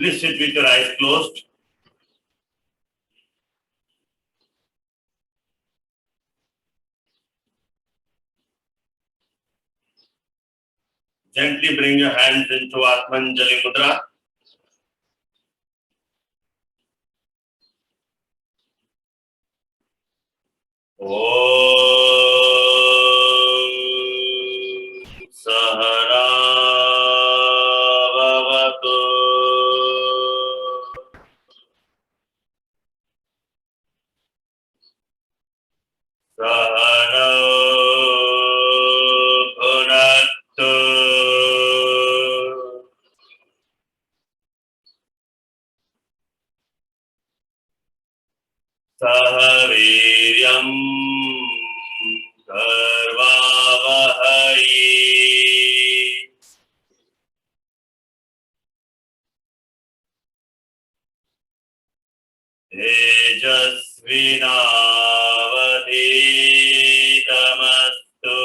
Please sit with your eyes closed. Gently bring your hands into Atmanjali Mudra. Sahara Bhavatu. Sahana Bhunattu. Sah Viryam Karvavahai. Tejasvinavadhitamastu.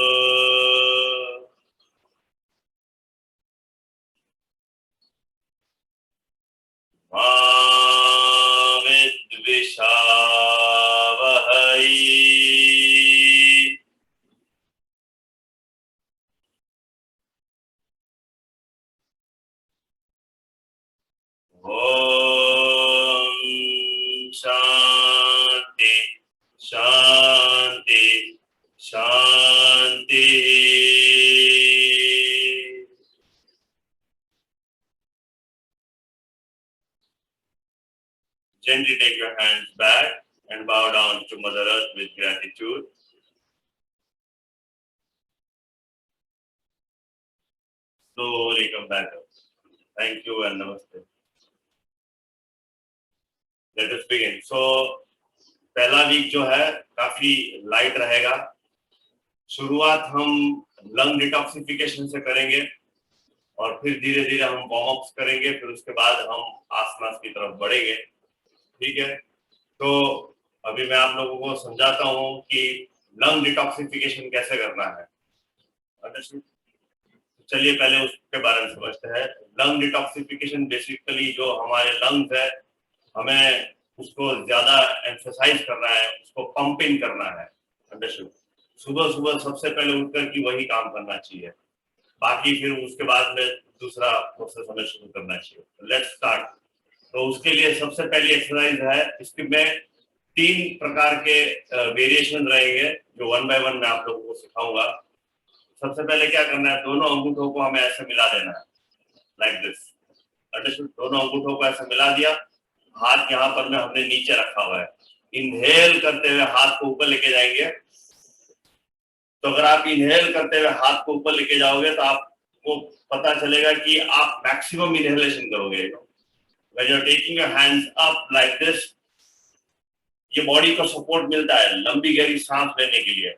Ma vidvishavahai. Om Shanti Shanti Shanti. Gently take your hands back and bow down to Mother Earth with gratitude. Slowly come back up. Thank you and namaste. Let us begin. So, पहला week जो है काफी light रहेगा. शुरुआत हम lung detoxification से करेंगे और फिर धीरे धीरे हम वार्म अप्स करेंगे. फिर उसके बाद हम आसनास की तरफ बढ़ेंगे. ठीक है. तो अभी मैं आप लोगों को समझाता हूँ कि लंग डिटॉक्सिफिकेशन कैसे करना है. चलिए पहले उसके बारे में समझते हैं. लंग डिटॉक्सिफिकेशन बेसिकली जो हमारे लंग्स है, हमें उसको ज्यादा एम्फसाइज करना है, उसको पंपिंग करना है. अंडरस्टूड. सुबह सुबह सबसे पहले उठकर की वही काम करना चाहिए. बाकी फिर उसके बाद में दूसरा प्रोसेस हमें शुरू करना चाहिए. Let's start. तो उसके लिए सबसे पहली एक्सरसाइज है, इसके में 3 प्रकार के वेरिएशन रहेंगे जो वन बाय वन मैं आप लोगों को सिखाऊंगा. सबसे पहले क्या करना है, दोनों अंगूठों को हमें ऐसे मिला देना है, लाइक दिस. अंडरस्टूड. दोनों अंगूठों को ऐसे मिला दिया. हाथ यहाँ पर में हमने नीचे रखा हुआ है. इनहेल करते हुए हाथ को ऊपर लेके जाएंगे. तो अगर आप इनहेल करते हुए हाथ को ऊपर लेके जाओगे तो आपको पता चलेगा कि आप मैक्सिमम इनहेलेशन करोगे. When you're taking your hands up like this, ये बॉडी को सपोर्ट मिलता है लंबी गहरी सांस लेने के लिए.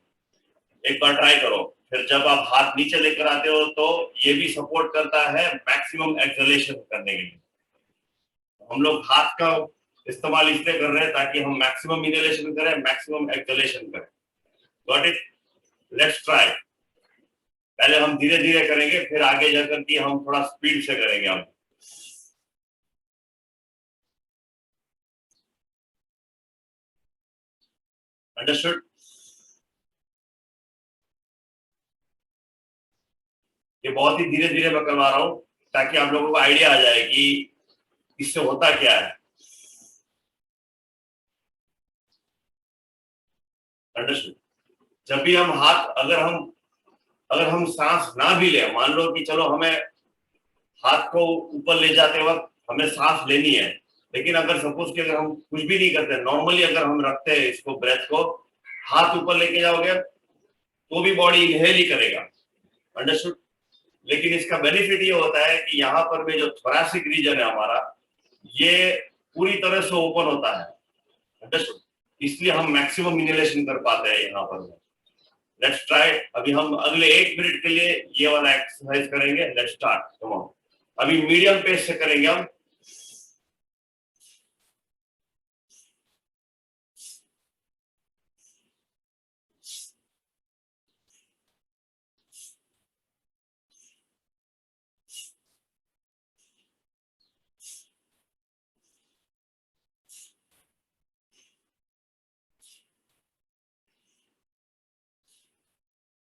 एक बार ट्राई करो. फिर जब आप हाथ नीचे लेकर आते हो तो ये भी सपोर्ट करता है मैक्सिमम एक्सहेलेशन करने के लिए. हम लोग हाथ का इस्तेमाल इसलिए कर रहे हैं ताकि हम मैक्सिमम इनहेलेशन करें, मैक्सिमम एक्सहेलेशन करें. Got it. Let's try. पहले हम धीरे धीरे करेंगे, फिर आगे जाकर के हम थोड़ा स्पीड से करेंगे. हम अंडरस्टूड. ये बहुत ही धीरे धीरे मैं करवा रहा हूँ ताकि आप लोगों को आइडिया आ जाए कि इससे होता क्या है. अंडरस्टूड. जब भी हम हाथ अगर हम सांस ना भी ले, मान लो कि चलो हमें हाथ को ऊपर ले जाते वक्त हमें सांस लेनी है, लेकिन अगर सपोज कि अगर हम कुछ भी नहीं करते, नॉर्मली अगर हम रखते हैं इसको, ब्रेथ को हाथ ऊपर लेके जाओगे तो भी बॉडी इनहेल ही करेगा. अंडरस्टूड. लेकिन इसका बेनिफिट ये होता है कि यहाँ पर में जो थोरैसिक रीजन है हमारा, ये पूरी तरह से ओपन होता है. अंडरस्टूड. इसलिए हम मैक्सिमम इनहेलेशन कर पाते हैं यहाँ पर. Let's try. अभी हम अगले 1 मिनट के लिए ये वाला एक्सरसाइज करेंगे. Let's start. Come on. अभी मीडियम पेस से करेंगे हम.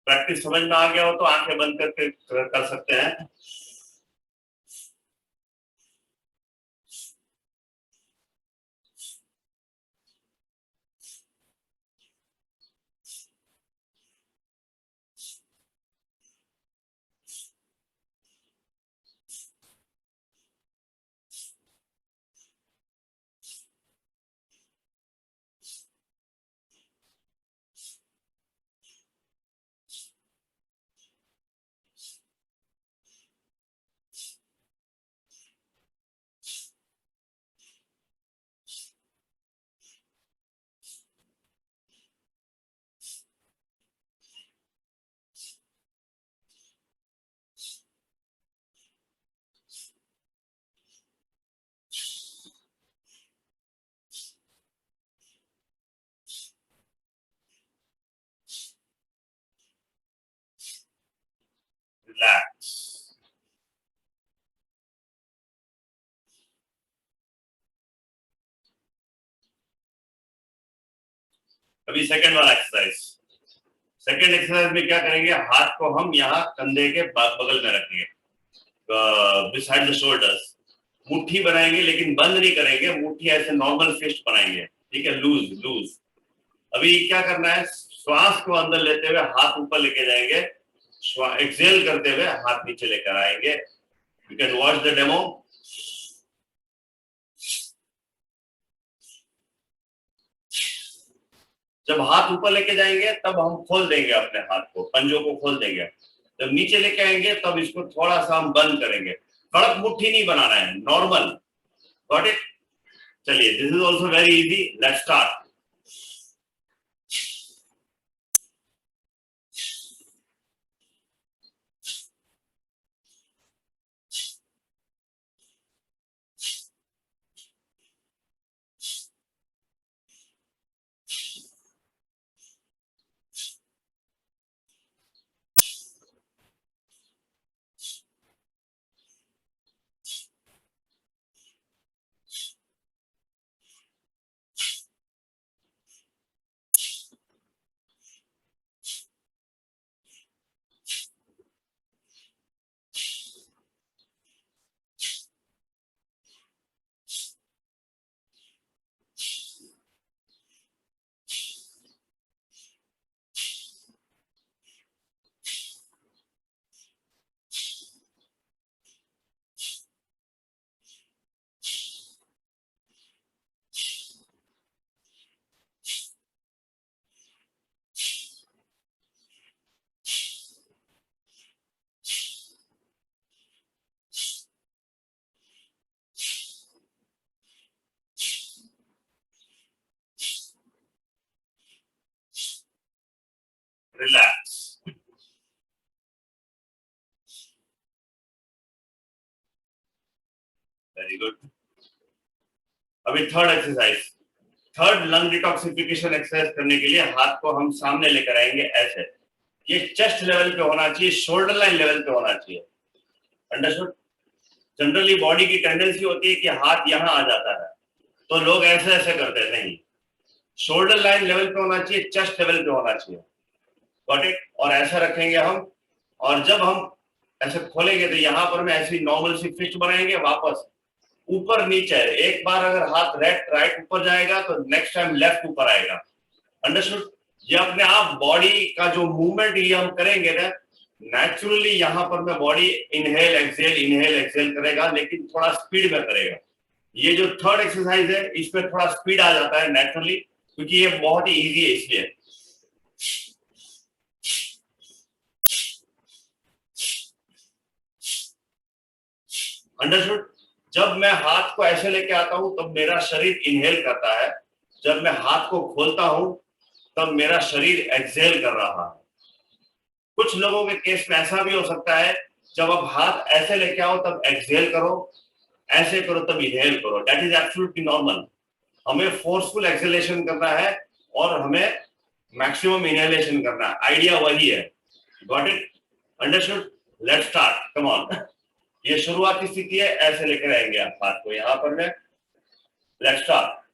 प्रैक्टिस समझ में आ गया हो तो आंखें बंद करके कर सकते हैं। रिलैक्स। अभी सेकंड वाला एक्सरसाइज। सेकंड एक्सरसाइज में क्या करेंगे, हाथ को हम यहाँ कंधे के बगल में रखेंगे, बिसाइड द शोल्डर्स। मुट्ठी बनाएंगे लेकिन बंद नहीं करेंगे, मुट्ठी ऐसे नॉर्मल फिस्ट बनाएंगे, ठीक है, लूज लूज। अभी क्या करना है, श्वास को अंदर लेते हुए हाथ ऊपर लेके जाएंगे, एक्सेल करते हुए हाथ नीचे लेकर आएंगे। You can watch the demo. जब हाथ ऊपर लेके जाएंगे तब हम खोल देंगे अपने हाथ को, पंजों को खोल देंगे। जब नीचे लेके आएंगे तब इसको थोड़ा सा हम बंद करेंगे। कड़क मुट्ठी नहीं बनाना है, नॉर्मल। Got it? चलिए, this is also very easy, let's start. Relax. Very good. अभी third exercise, third lung detoxification exercise करने के लिए हाथ को हम सामने लेकर आएंगे ऐसे। ये चेस्ट लेवल पे होना चाहिए, शोल्डर लाइन लेवल पे होना चाहिए। अंडरस्टूड? जनरली बॉडी की टेंडेंसी होती है कि हाथ यहाँ आ जाता है, तो लोग ऐसे ऐसे करते हैं, नहीं, शोल्डर लाइन लेवल पे होना चाहिए, चेस्ट लेवल पे होना चाहिए। Got it? और ऐसा रखेंगे हम, और जब हम ऐसे खोलेंगे तो यहाँ पर मैं ऐसी नॉर्मल सी फिस्ट बनाएंगे, वापस ऊपर नीचे। एक बार अगर हाथ राइट ऊपर जाएगा तो नेक्स्ट टाइम लेफ्ट ऊपर आएगा। अंडरस्टूड? ये अपने आप बॉडी का जो मूवमेंट ये हम करेंगे ना, नेचुरली यहाँ पर मैं बॉडी इनहेल एक्सेल करेगा, लेकिन थोड़ा स्पीड में करेगा। ये जो थर्ड एक्सरसाइज है इसमें थोड़ा स्पीड आ जाता है नेचुरली, क्योंकि ये बहुत ही इजी है इसलिए। अंडरस्टूड? जब मैं हाथ को ऐसे लेके आता हूं तब मेरा शरीर इनहेल करता है, जब मैं हाथ को खोलता हूं तब मेरा शरीर एक्सेल कर रहा है। कुछ लोगों के केस में ऐसा भी हो सकता है, जब आप हाथ ऐसे लेके आओ तब एक्सेल करो, ऐसे करो तब इनहेल करो। That is absolutely normal. हमें फोर्सफुल एक्सेलेशन करना है और हमें मैक्सिमम इनहेलेशन करना है, आइडिया वही है। Got it? Understood? Let's start, come on. ये शुरुआती स्थिति है, ऐसे लेकर आएंगे आप हाथ को यहां पर में। Let's start.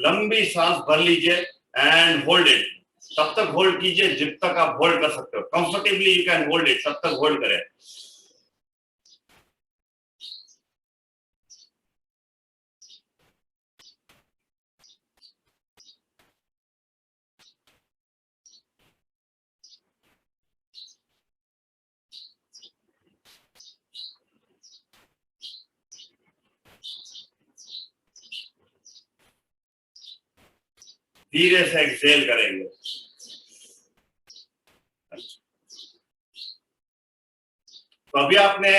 लंबी सांस भर लीजिए एंड होल्ड इट। तब तक होल्ड कीजिए जब तक आप होल्ड कर सकते हो। Comfortably you can hold it, तब तक होल्ड करें। धीरे से एक्सहेल करेंगे। तो अभी आपने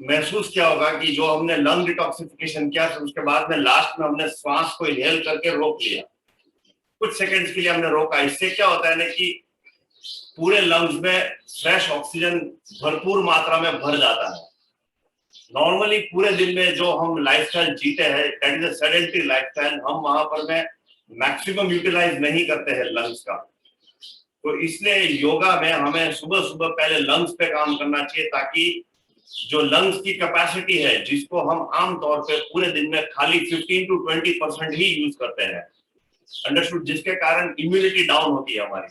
महसूस किया होगा कि जो हमने लंग डिटॉक्सिफिकेशन किया फिर उसके बाद में लास्ट में हमने श्वास को इनहेल करके रोक लिया, कुछ सेकंड्स के लिए हमने रोका। इससे क्या होता है ना कि पूरे लंग्स में फ्रेश ऑक्सीजन भरपूर मात्रा में भर जाता है। नॉर्मली पूरे दिन में जो हम लाइफस्टाइल जीते हैं, that is a sedentary lifestyle, हम वहां पर में मैक्सिमम यूटिलाइज नहीं करते हैं लंग्स का। तो इसलिए योगा में हमें सुबह सुबह पहले लंग्स पे काम करना चाहिए, ताकि जो लंग्स की कैपेसिटी है जिसको हम आमतौर पे पूरे दिन में खाली 15 to 20% ही यूज करते हैं, अंडरस्टूड, जिसके कारण इम्यूनिटी डाउन होती है हमारी।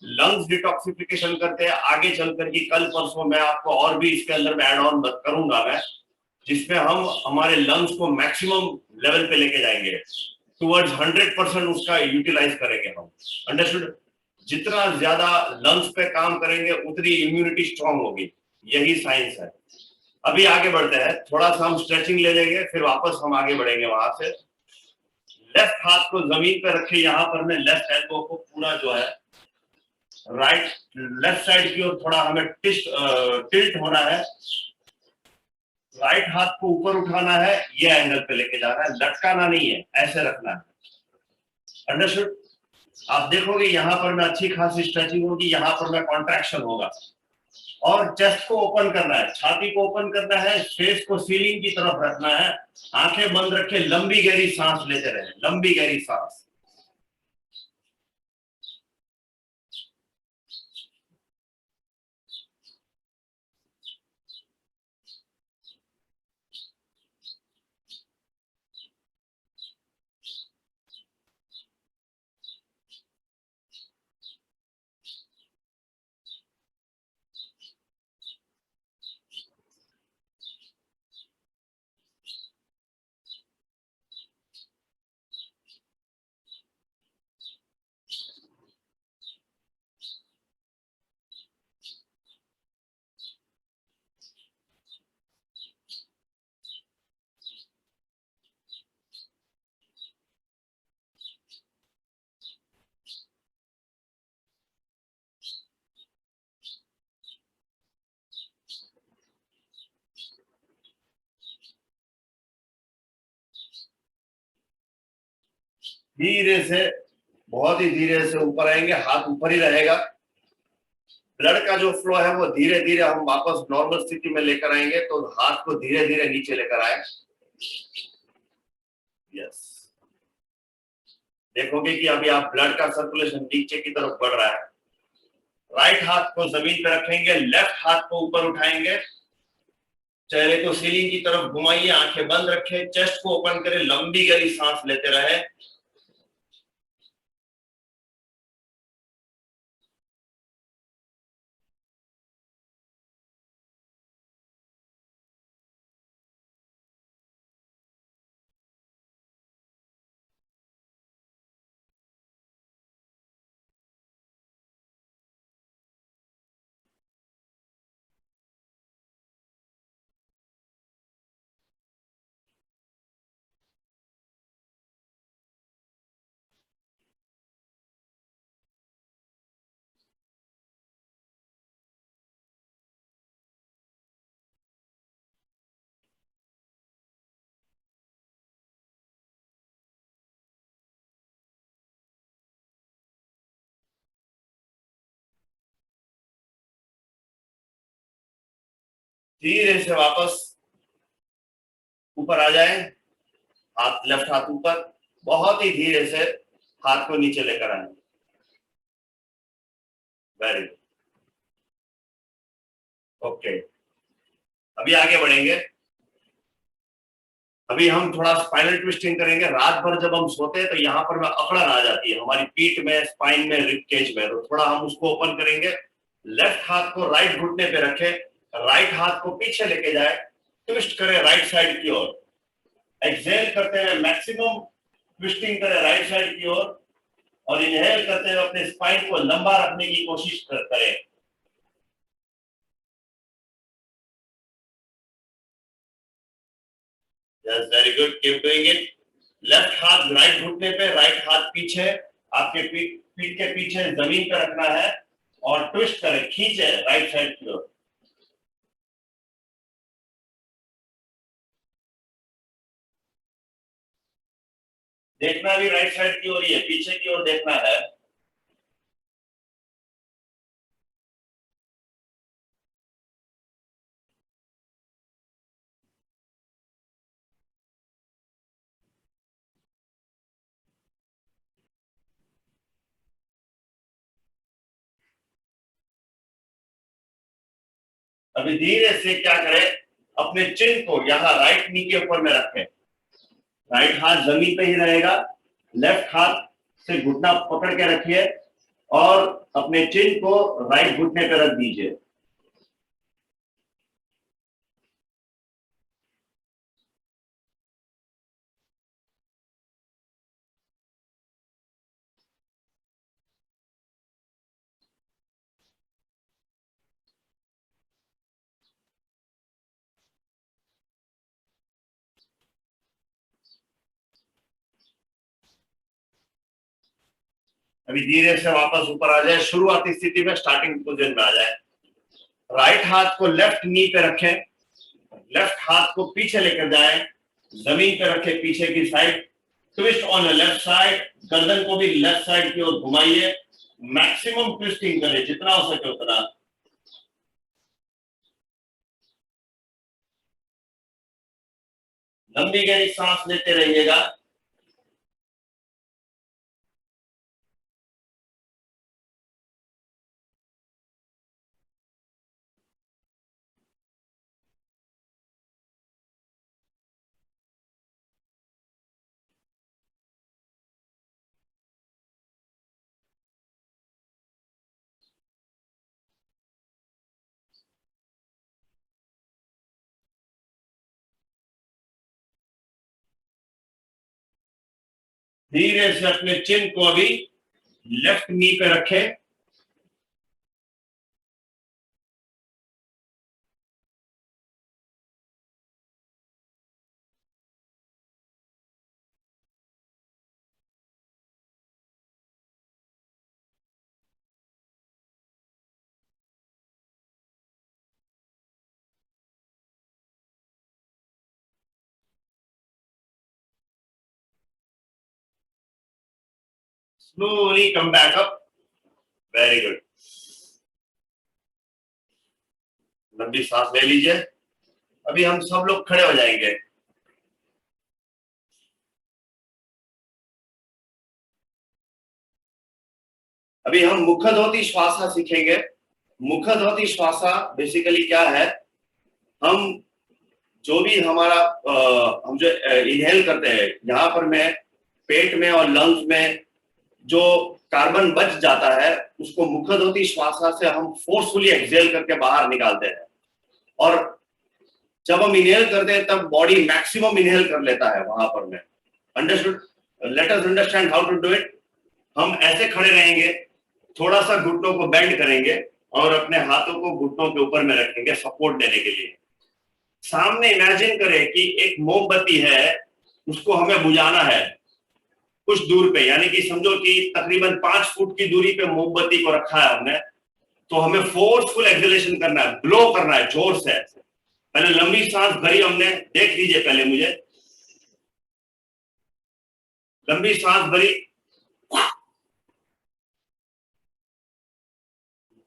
लंग्स डिटॉक्सिफिकेशन करते हैं आगे चल करके, कल परसों मैं आपको और भी इसके अंदर में एड ऑन करूंगा मैं, जिसमें हम हमारे लंग्स को मैक्सिमम लेवल पे लेके जाएंगे, टुवर्ड्स 100% उसका यूटिलाइज करेंगे हम, अंडरस्टूड। जितना ज्यादा लंग्स पे काम करेंगे उतनी इम्यूनिटी स्ट्रांग होगी, यही साइंस है। अभी आगे बढ़ते हैं, थोड़ा सा हम स्ट्रेचिंग ले लेंगे, फिर वापस हम आगे बढ़ेंगे वहां से। लेफ्ट हाथ को जमीन पे रखे, यहाँ पर मैं लेफ्ट एल्बो को पूरा जो है राइट लेफ्ट साइड की ओर थोड़ा हमें टिल्ट होना है। राइट हाथ को ऊपर उठाना है, ये एंगल पे लेके जाना है, लटकाना नहीं है, ऐसे रखना है, अंडरस्टूड। आप देखोगे यहाँ पर मैं अच्छी खासी स्ट्रेचिंग होगी, यहाँ पर मैं कॉन्ट्रैक्शन होगा। और चेस्ट को ओपन करना है, छाती को ओपन करना है, फेस को सीलिंग की तरफ रखना है, आंखें बंद रखे, लंबी गहरी सांस लेते रहे, लंबी गहरी सांस। धीरे से, बहुत ही धीरे से ऊपर आएंगे, हाथ ऊपर ही रहेगा। ब्लड का जो फ्लो है वो धीरे धीरे हम वापस नॉर्मल स्थिति में लेकर आएंगे, तो हाथ को धीरे धीरे नीचे लेकर आए। यस, देखोगे कि अभी आप ब्लड का सर्कुलेशन नीचे की तरफ बढ़ रहा है। राइट हाथ को जमीन पे रखेंगे, लेफ्ट हाथ को ऊपर उठाएंगे, चेहरे को सीलिंग की तरफ घुमाइए, आंखें बंद रखें, चेस्ट को ओपन करें, लंबी गहरी सांस लेते रहे। धीरे से वापस ऊपर आ जाए, हाथ लेफ्ट हाथ ऊपर, बहुत ही धीरे से हाथ को नीचे लेकर आए। Very good, okay. अभी आगे बढ़ेंगे। अभी हम थोड़ा स्पाइनल ट्विस्टिंग करेंगे। रात भर जब हम सोते हैं तो यहाँ पर में अकड़न आ जाती है हमारी पीठ में, स्पाइन में, रिब केज में, तो थोड़ा हम उसको ओपन करेंगे। लेफ्ट हाथ को राइट घुटने पे रखें, राइट हाथ को पीछे लेके जाए, ट्विस्ट करें राइट साइड की ओर, एक्सहेल करते हैं, मैक्सिमम ट्विस्टिंग करें राइट साइड की ओर, और इनहेल करते हुए अपने स्पाइन को लंबा रखने की कोशिश करें। Yes, very good, keep doing it. Left हाथ राइट घुटने पे, राइट हाथ पीछे, आपके पीठ के पीछे जमीन पे रखना है और ट्विस्ट करें, खींचे राइट साइड की ओर। देखना भी राइट साइड की ओर ही है, पीछे की ओर देखना है। अभी धीरे से क्या करें, अपने चिन को यहाँ राइट नी के ऊपर में रखें, राइट हाथ जमीन पे ही रहेगा, लेफ्ट हाथ से घुटना पकड़ के रखिए और अपने चिन को राइट घुटने पे रख दीजिए। अभी धीरे से वापस ऊपर आ जाए, शुरुआती स्थिति में, स्टार्टिंग पोजीशन में आ जाए। राइट हाथ को लेफ्ट नी पे रखें, लेफ्ट हाथ को पीछे लेकर जाएं, जमीन पे रखें पीछे की side, twist on the left side, गर्दन को भी लेफ्ट साइड की ओर घुमाइए, मैक्सिमम ट्विस्टिंग करें जितना हो सके उतना। लंबी गहरी सांस लेते रहिएगा। धीरे से अपने चिन को अभी लेफ्ट नी पे रखें, slowly come back up. Very good, लंबी सांस ले लीजिए। अभी हम सब लोग खड़े हो जाएंगे। अभी हम मुखधोती श्वासा सीखेंगे। मुखधोती श्वासा बेसिकली क्या है, हम जो भी हमारा हम जो इनहेल करते हैं, यहाँ पर में पेट में और लंग्स में जो कार्बन बच जाता है उसको मुखधोती श्वासा से हम फोर्सफुली एक्सहेल करके बाहर निकालते हैं। और जब हम इनहेल करते हैं तब बॉडी मैक्सिमम इनहेल कर लेता है वहां पर में। Understood? Let us understand how to do it. हम ऐसे खड़े रहेंगे, थोड़ा सा घुटनों को बेंड करेंगे और अपने हाथों को घुटनों के ऊपर में रखेंगे सपोर्ट देने के लिए। सामने इमेजिन करें कि एक मोमबत्ती है, उसको हमें बुझाना है कुछ दूर पे, यानी कि समझो कि तकरीबन 5 फुट की दूरी पे मोमबत्ती को रखा है हमने, तो हमें फोर्सफुल एक्सलेशन करना है, ब्लो करना है जोर से। पहले लंबी सांस भरी हमने, देख लीजिए पहले मुझे, लंबी सांस भरी,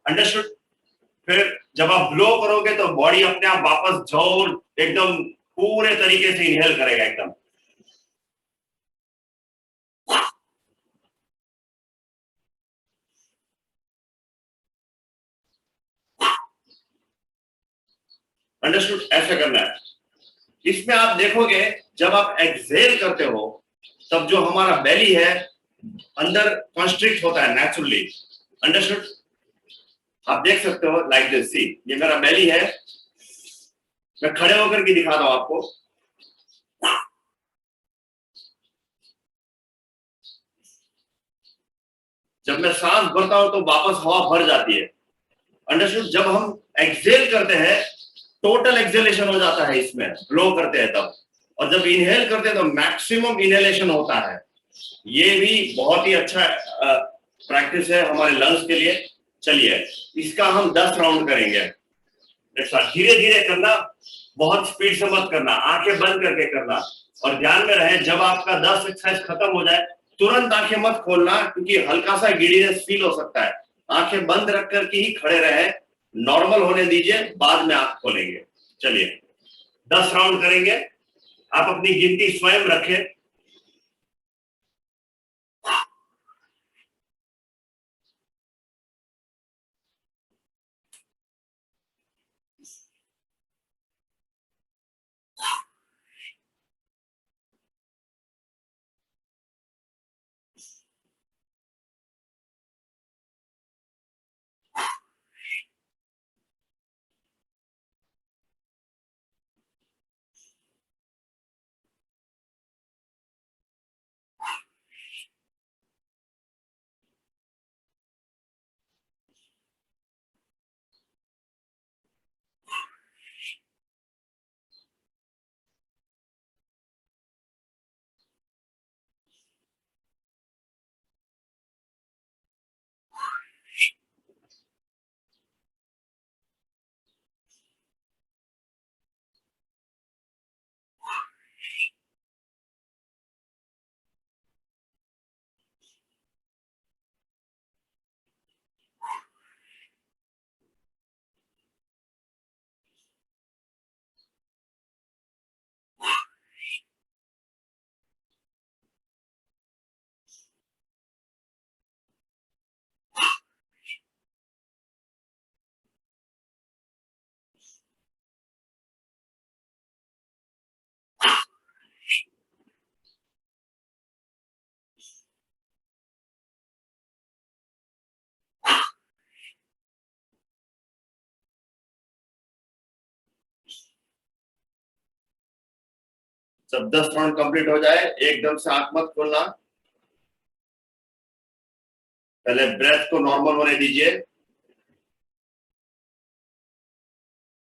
अंडरस्टूड? फिर जब आप ब्लो करोगे तो बॉडी अपने आप वापस जोर एकदम पूरे तरीके से इनहेल करेगा एकदम। अंडरस्टूड? ऐसा करना है। इसमें आप देखोगे जब आप एक्सहेल करते हो तब जो हमारा बेली है अंदर कॉन्स्ट्रिक्ट होता है नेचुरली। अंडरस्टूड? आप देख सकते हो लाइक दिस, सी ये मेरा बेली है, मैं खड़े होकर के दिखा रहा हूं आपको। जब मैं सांस भरता हूं तो वापस हवा भर जाती है। अंडरस्टूड? जब हम एक्सहेल करते हैं टोटल एक्सहेलेशन हो जाता है, इसमें ब्लो करते हैं तब, और जब इनहेल करते हैं तो मैक्सिमम इनहेलेशन होता है। ये भी बहुत ही अच्छा प्रैक्टिस है हमारे लंग्स के लिए। चलिए इसका हम 10 राउंड करेंगे। धीरे धीरे करना, बहुत स्पीड से मत करना, आंखें बंद करके करना। और ध्यान में रहे जब आपका 10 एक्सरसाइज खत्म हो जाए तुरंत आंखें मत खोलना, क्योंकि हल्का सा गिडीनेस फील हो सकता है। आंखें बंद रख करके ही खड़े रहे, नॉर्मल होने दीजिए, बाद में आंख खोलेंगे। चलिए 10 राउंड करेंगे। आप अपनी गिनती स्वयं रखें। जब 10 राउंड कंप्लीट हो जाए एकदम से आंख मत खोलना, पहले ब्रेथ को नॉर्मल होने दीजिए,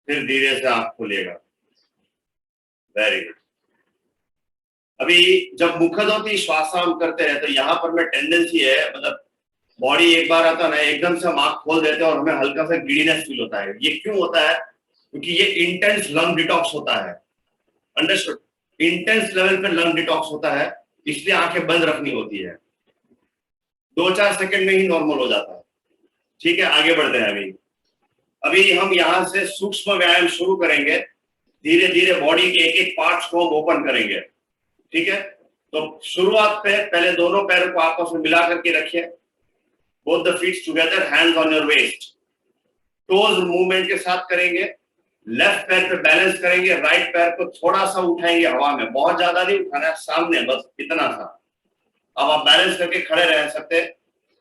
फिर धीरे से आंख खोलिएगा। Very good. अभी जब मुखदोती श्वास हम करते हैं तो यहाँ पर में टेंडेंसी है, मतलब बॉडी एक बार आता है ना एकदम से हम आंख खोल देते हैं और हमें हल्का सा गिडीनेस फील होता है। ये क्यों होता है? क्योंकि ये इंटेंस लंग डिटॉक्स होता है। अंडरस्टूड? इंटेंस लेवल पे लंग डिटॉक्स होता है, इसलिए आंखें बंद रखनी होती है। 2-4 सेकंड में ही नॉर्मल हो जाता है। ठीक है, आगे बढ़ते हैं। अभी अभी हम यहाँ से सूक्ष्म व्यायाम शुरू करेंगे। धीरे धीरे बॉडी के एक एक पार्ट्स को हम ओपन करेंगे। ठीक है, तो शुरुआत पे पहले दोनों पैरों को आपस में मिला करके रखिए, both the feets together, hands on your waist. Toes movement के साथ करेंगे। लेफ्ट पैर पे बैलेंस करेंगे, राइट पैर को थोड़ा सा उठाएंगे हवा में, बहुत ज्यादा नहीं उठाना, सामने बस इतना सा। अब आप बैलेंस करके खड़े रह सकते हैं।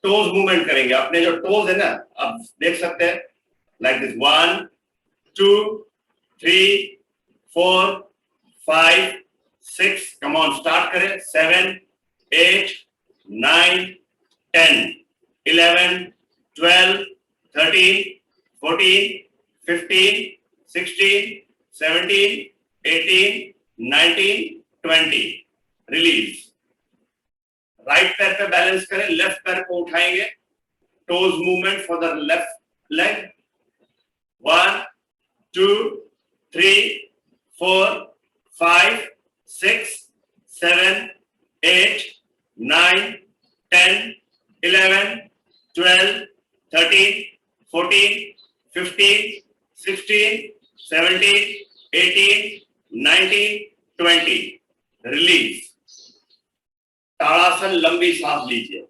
टोज मूवमेंट करेंगे, अपने जो टोज है ना आप देख सकते हैं, like this 1 2 3 4 5 6। Come on, start करें। 7 8 9 10 11 12 13 14 15 16 17 18 19 20। रिलीज। राइट पैर पे बैलेंस करें, लेफ्ट पैर को उठाएंगे। Toes movement for the left leg. 1 2 3 4 5 6 7 8 9 10 11 12 13 14 15 16 17 18 19 20। Release. Tadasana, लंबी सांस लीजिए।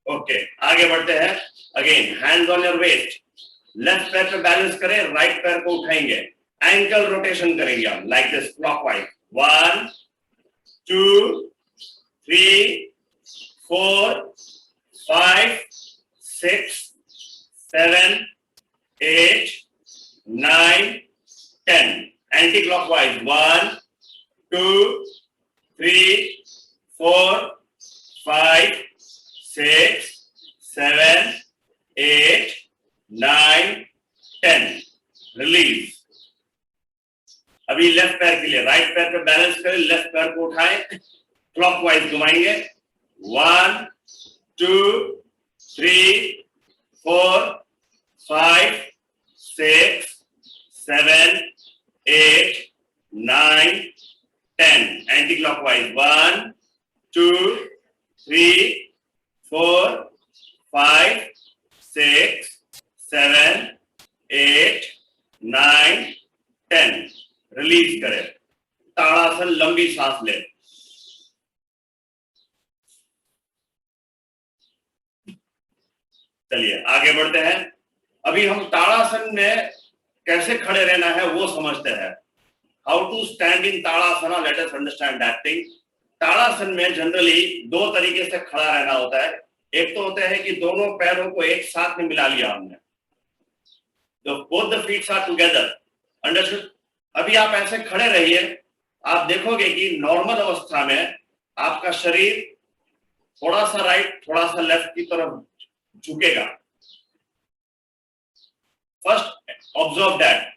ओके, आगे बढ़ते हैं। Again hands on your waist. Left पैर पे बैलेंस करें, राइट पैर को उठाएंगे, एंकल रोटेशन करेंगे हम like this clockwise, 1 2 3 4 5 6 7 8 9 10, anti clockwise 1 2 3 4 5 6 7 8 9 10, release. अभी लेफ्ट पैर के लिए, राइट पैर पे बैलेंस करें, लेफ्ट पैर को उठाएं, क्लॉकवाइज घुमाएंगे, 1 2 3 4 5 6 7 8 9 10, एंटी क्लॉकवाइज 1 2 3 4 5 6 7 8 9 10, रिलीज करें। ताड़ासन, लंबी सांस ले। चलिए आगे बढ़ते हैं। अभी हम ताड़ासन में कैसे खड़े रहना है वो समझते हैं। How to stand in Tadasana, let us understand that thing. Tadasana में जनरली दो तरीके से खड़ा रहना होता है। एक तो होता है कि दोनों पैरों को एक साथ में मिला लिया हमने, तो both the feets are together, understood. अभी आप ऐसे खड़े रहिए, आप देखोगे कि नॉर्मल अवस्था में आपका शरीर थोड़ा सा राइट थोड़ा सा लेफ्ट की तरफ झुकेगा। First observe that.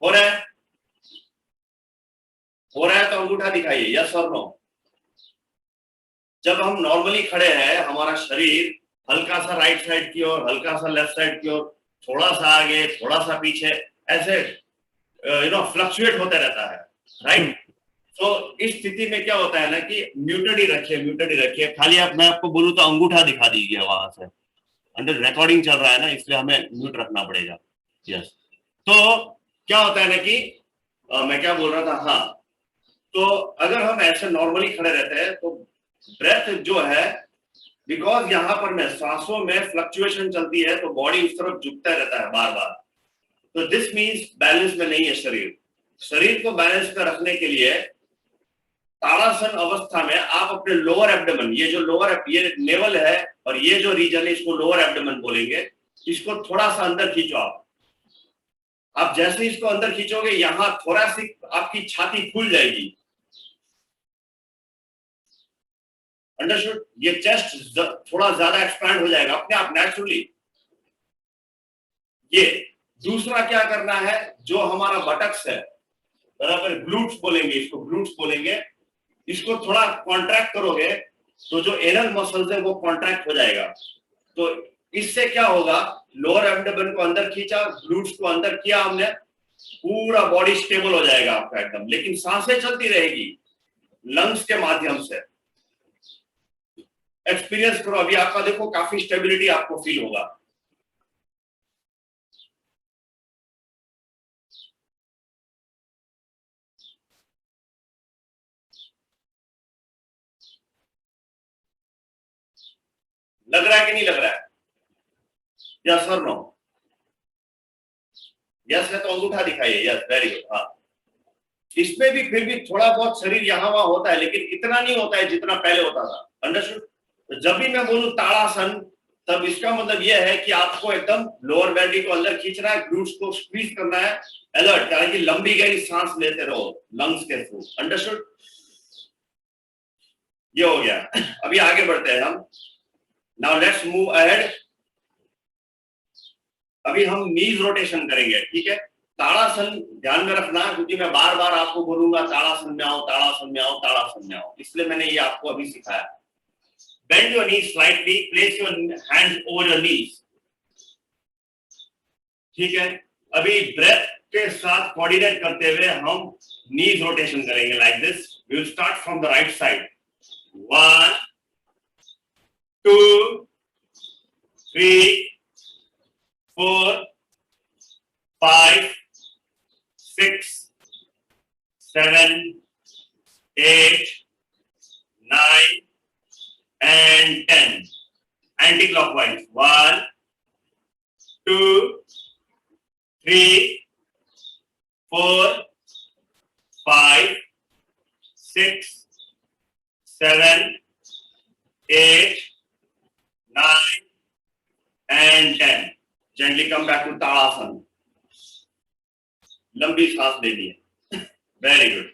हो रहा है? हो रहा है तो अंगूठा दिखाइए, यस और नो। जब हम नॉर्मली खड़े हैं, हमारा शरीर हल्का सा राइट साइड की ओर, हल्का सा लेफ्ट साइड की ओर, थोड़ा सा आगे थोड़ा सा पीछे, ऐसे फ्लक्चुएट होते रहता है, राइट। तो इस स्थिति में क्या होता है ना कि म्यूटेड ही रखिए। खाली मैं आपको बोलूं तो अंगूठा दिखा दीजिए वहां से। अंडर रिकॉर्डिंग चल रहा है ना, इसलिए हमें म्यूट रखना पड़ेगा। यस। तो क्या होता है ना कि मैं क्या बोल रहा था, हाँ, तो अगर हम ऐसे नॉर्मली खड़े रहते हैं तो ब्रेथ जो है, बिकॉज यहाँ पर में सांसों में फ्लक्चुएशन चलती है तो बॉडी उस तरफ झुकता रहता है बार बार। तो दिस मीन्स बैलेंस में नहीं है शरीर को बैलेंस में रखने के लिए ताड़ासन अवस्था में आप अपने लोअर एब्डोमेन, ये जो ये नेवल है और ये जो रीजन है इसको लोअर एब्डोमेन बोलेंगे, इसको थोड़ा सा अंदर खींचो। आप जैसे इसको अंदर खींचोगे यहां थोरैसिक, आपकी छाती खुल जाएगी, अंडरस्टूड। ये चेस्ट थोड़ा ज्यादा एक्सपैंड हो जाएगा अपने आप नेचुरली। ये दूसरा क्या करना है, जो हमारा बटक्स है, बराबर ग्लूट्स बोलेंगे इसको, ग्लूट्स बोलेंगे, इसको थोड़ा कॉन्ट्रैक्ट करोगे तो जो एनल मसल्स है वो कॉन्ट्रैक्ट हो जाएगा। तो इससे क्या होगा, लोअर एब्डोमेन को अंदर खींचा, ग्लूट्स को अंदर किया हमने, पूरा बॉडी स्टेबल हो जाएगा आपका एकदम। लेकिन सांसें चलती रहेगी लंग्स के माध्यम से। एक्सपीरियंस करो, अभी आपका देखो काफी स्टेबिलिटी आपको फील होगा। लग रहा है कि नहीं लग रहा है? यस और नो? यस है तो अंगूठा दिखाइए, यस, वेरी गुड। हाँ, इसमें भी फिर भी थोड़ा बहुत शरीर यहाँ वहां होता है, लेकिन इतना नहीं होता है जितना पहले होता था, अंडरस्टूड। तो जब भी मैं बोलूं ताड़ासन, तब इसका मतलब यह है कि आपको एकदम लोअर बॉडी को अंदर खींचना है, ग्लूट्स को स्क्वीज करना है, अलर्ट, यानी कि लंबी गहरी सांस लेते रहो लंग्स के थ्रू, अंडरस्टूड। ये हो गया। अभी आगे बढ़ते हैं हम। Now let's move ahead. अभी हम नीज रोटेशन करेंगे, ठीक है। ताड़ासन ध्यान में रखना, क्योंकि मैं बार बार आपको बोलूंगा ताड़ासन में आओ, ताड़ासन में आओ, ताड़ासन में आओ, इसलिए मैंने ये आपको अभी सिखाया। Bend your knees slightly, place your hands over your knees, ठीक है। अभी ब्रेथ के साथ कोऑर्डिनेट करते हुए हम नीज रोटेशन करेंगे like this. We will start from the right side, 1 2 3 4 5 6 7, 8, 9 and 10. Anti-clockwise. 1, 2, 3, 4, 5, 6, 7, 8, 9 and 10. Gently come back to Tadasana. लंबी सांस लेनी है. Very good.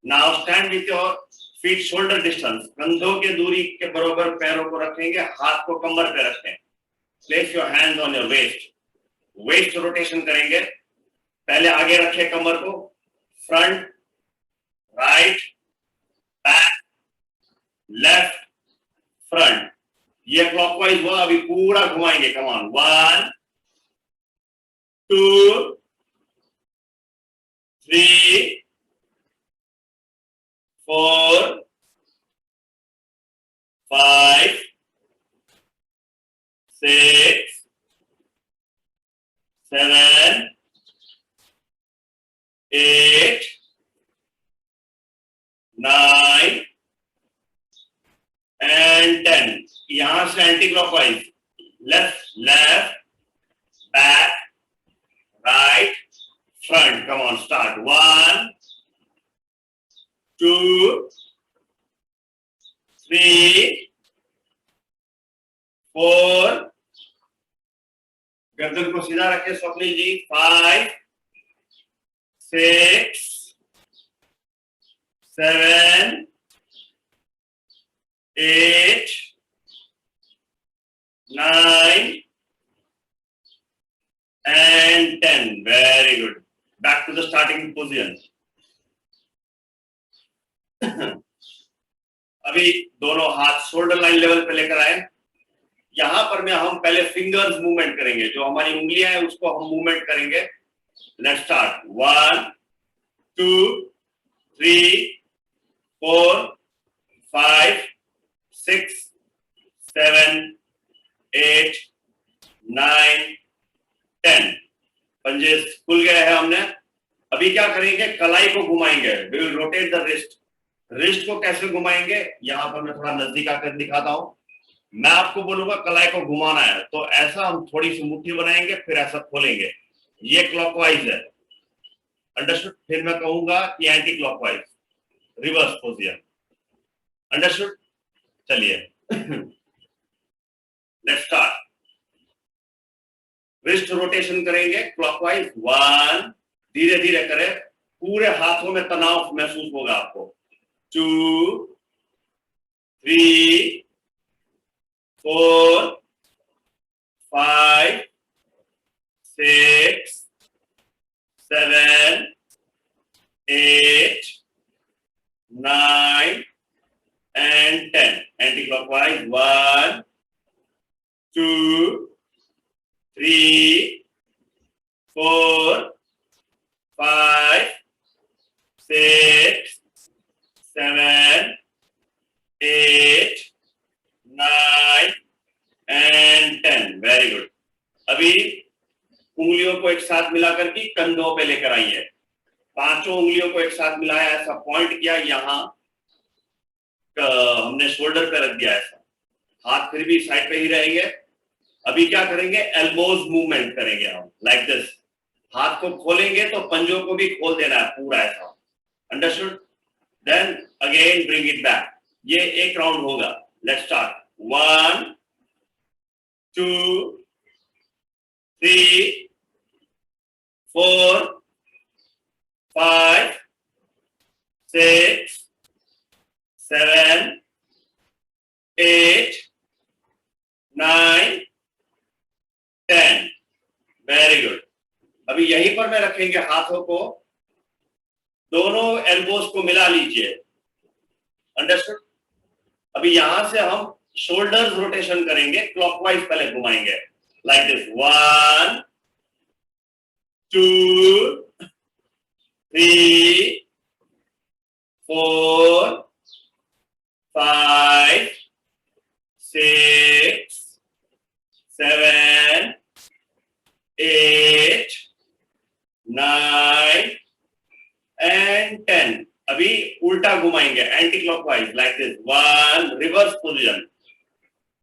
Now stand with your feet shoulder distance. कंधों के दूरी के बराबर पैरों को रखेंगे, हाथ को कमर पे रखें. Place your hands on your waist. Waist rotation करेंगे. पहले आगे रखें कमर को. Front, right, back, left, front. ये क्लॉकवाइज हुआ. अभी पूरा घुमाएंगे. Come on. 1, 2, 3, 4, 5, 6, 7, 8, 9 and 10. यहां से anti clockwise. Left, back, right, front. Come on, start. 1, 2, 3, 4. गर्दन को सीधा रखें स्वप्निल जी. 5, 6, 7, 8, 9 and 10. Very good. Back to the starting position. अभी दोनों हाथ शोल्डर लाइन लेवल पे लेकर आए. यहां पर में हम पहले फिंगर्स मूवमेंट करेंगे. जो हमारी उंगलियां हैं उसको हम मूवमेंट करेंगे. Let's start. 1, 2, 3, 4, 5, 6, 7, 8, 9, 10. पंजे खुल गए हैं हमने. अभी क्या करेंगे? कलाई को घुमाएंगे. We will rotate the wrist. Wrist को कैसे घुमाएंगे? यहां पर मैं थोड़ा नजदीक आकर दिखाता हूं. मैं आपको बोलूंगा कलाई को घुमाना है तो ऐसा हम थोड़ी सी मुट्ठी बनाएंगे, फिर ऐसा खोलेंगे. ये क्लॉकवाइज है. अंडरस्टूड? फिर मैं कहूंगा कि anti clockwise, reverse position. Understood? चलिए लेट्स स्टार्ट. रिस्ट रोटेशन करेंगे क्लॉकवाइज. 1, धीरे धीरे करें. पूरे हाथों में तनाव महसूस होगा आपको. 2, 3, 4, 5, 6, 7, 8, 9 and 10. Anti-clockwise. 1, 2, 3, 4, 5, 6, 7, 8, 9 and 10. Very good. अभी उंगलियों को एक साथ मिलाकर के कंधों पे लेकर आइए. पांचों उंगलियों को एक साथ मिलाया, ऐसा पॉइंट किया. यहां हमने शोल्डर पे रख दिया. ऐसा हाथ फिर भी साइड पे ही रहेंगे. अभी क्या करेंगे? एल्बोज मूवमेंट करेंगे हम. Like this. हाथ को खोलेंगे तो पंजों को भी खोल देना है पूरा. ऐसा. Understood? Then again bring it back. ये एक राउंड होगा. Let's start. 1, 2, 3, 4, 5, 6, 7, 8, 9, 10. Very good. अभी यहीं पर मैं रखेंगे हाथों को. दोनों एल्बोज को मिला लीजिए. अंडरस्टूड? अभी यहां से हम शोल्डर्स रोटेशन करेंगे. क्लॉकवाइज पहले घुमाएंगे. Like this. 1, 2, 3, 4, 5, 6, 7, 8, 9 and 10. अभी उल्टा घुमाएंगे, anti clockwise, like this. 1, reverse position.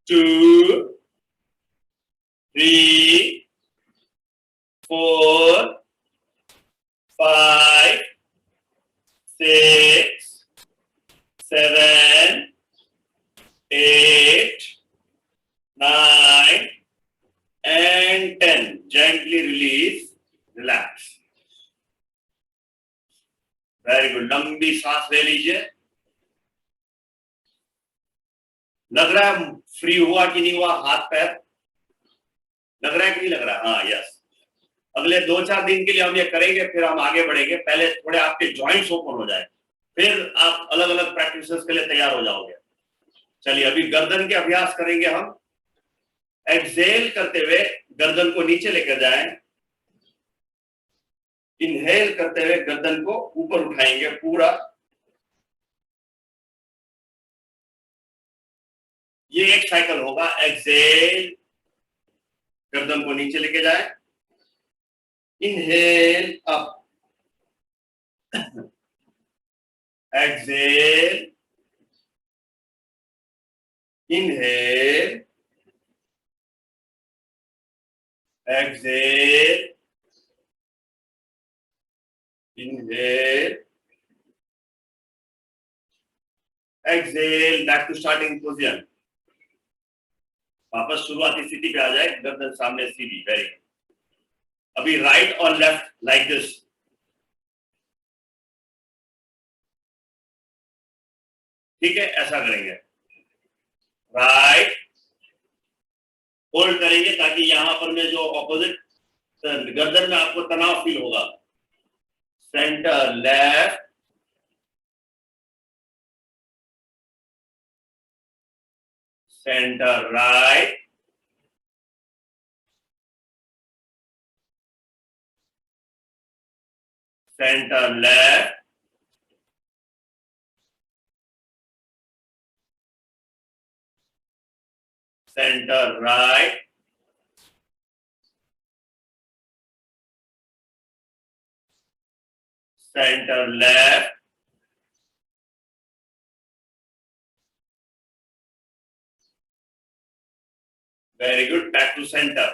2, 3, 4, 5, 6, 7, 8, 9 and 10. Gently release, relax. Very good. लंबी सांस ले लीजिए. लग रहा है फ्री हुआ कि नहीं हुआ हाथ पैर? लग रहा है कि नहीं लग रहा है? हाँ, यस. अगले 2-4 दिन के लिए हम ये करेंगे, फिर हम आगे बढ़ेंगे. पहले थोड़े आपके जॉइंट्स ओपन हो जाए, फिर आप अलग अलग प्रैक्टिसेस के लिए तैयार हो जाओगे. चलिए, अभी गर्दन के अभ्यास करेंगे हम. एक्सहेल करते हुए गर्दन को नीचे लेकर जाएं. इनहेल करते हुए गर्दन को ऊपर उठाएंगे पूरा. ये एक साइकिल होगा. एक्सहेल, गर्दन को नीचे लेके जाए. Inhale up. Exhale, inhale, exhale, inhale, exhale. Back to starting position. वापस शुरुआती स्थिति पे आ जाए. गर्दन सामने सीधी. Very good. अभी राइट और लेफ्ट लाइक दिस. ठीक है, ऐसा करेंगे. राइट होल्ड करेंगे ताकि यहां पर में जो ऑपोजिट गर्दन में आपको तनाव फील होगा. Centre left, centre right, centre left, centre right, centre left, very good. Back to centre.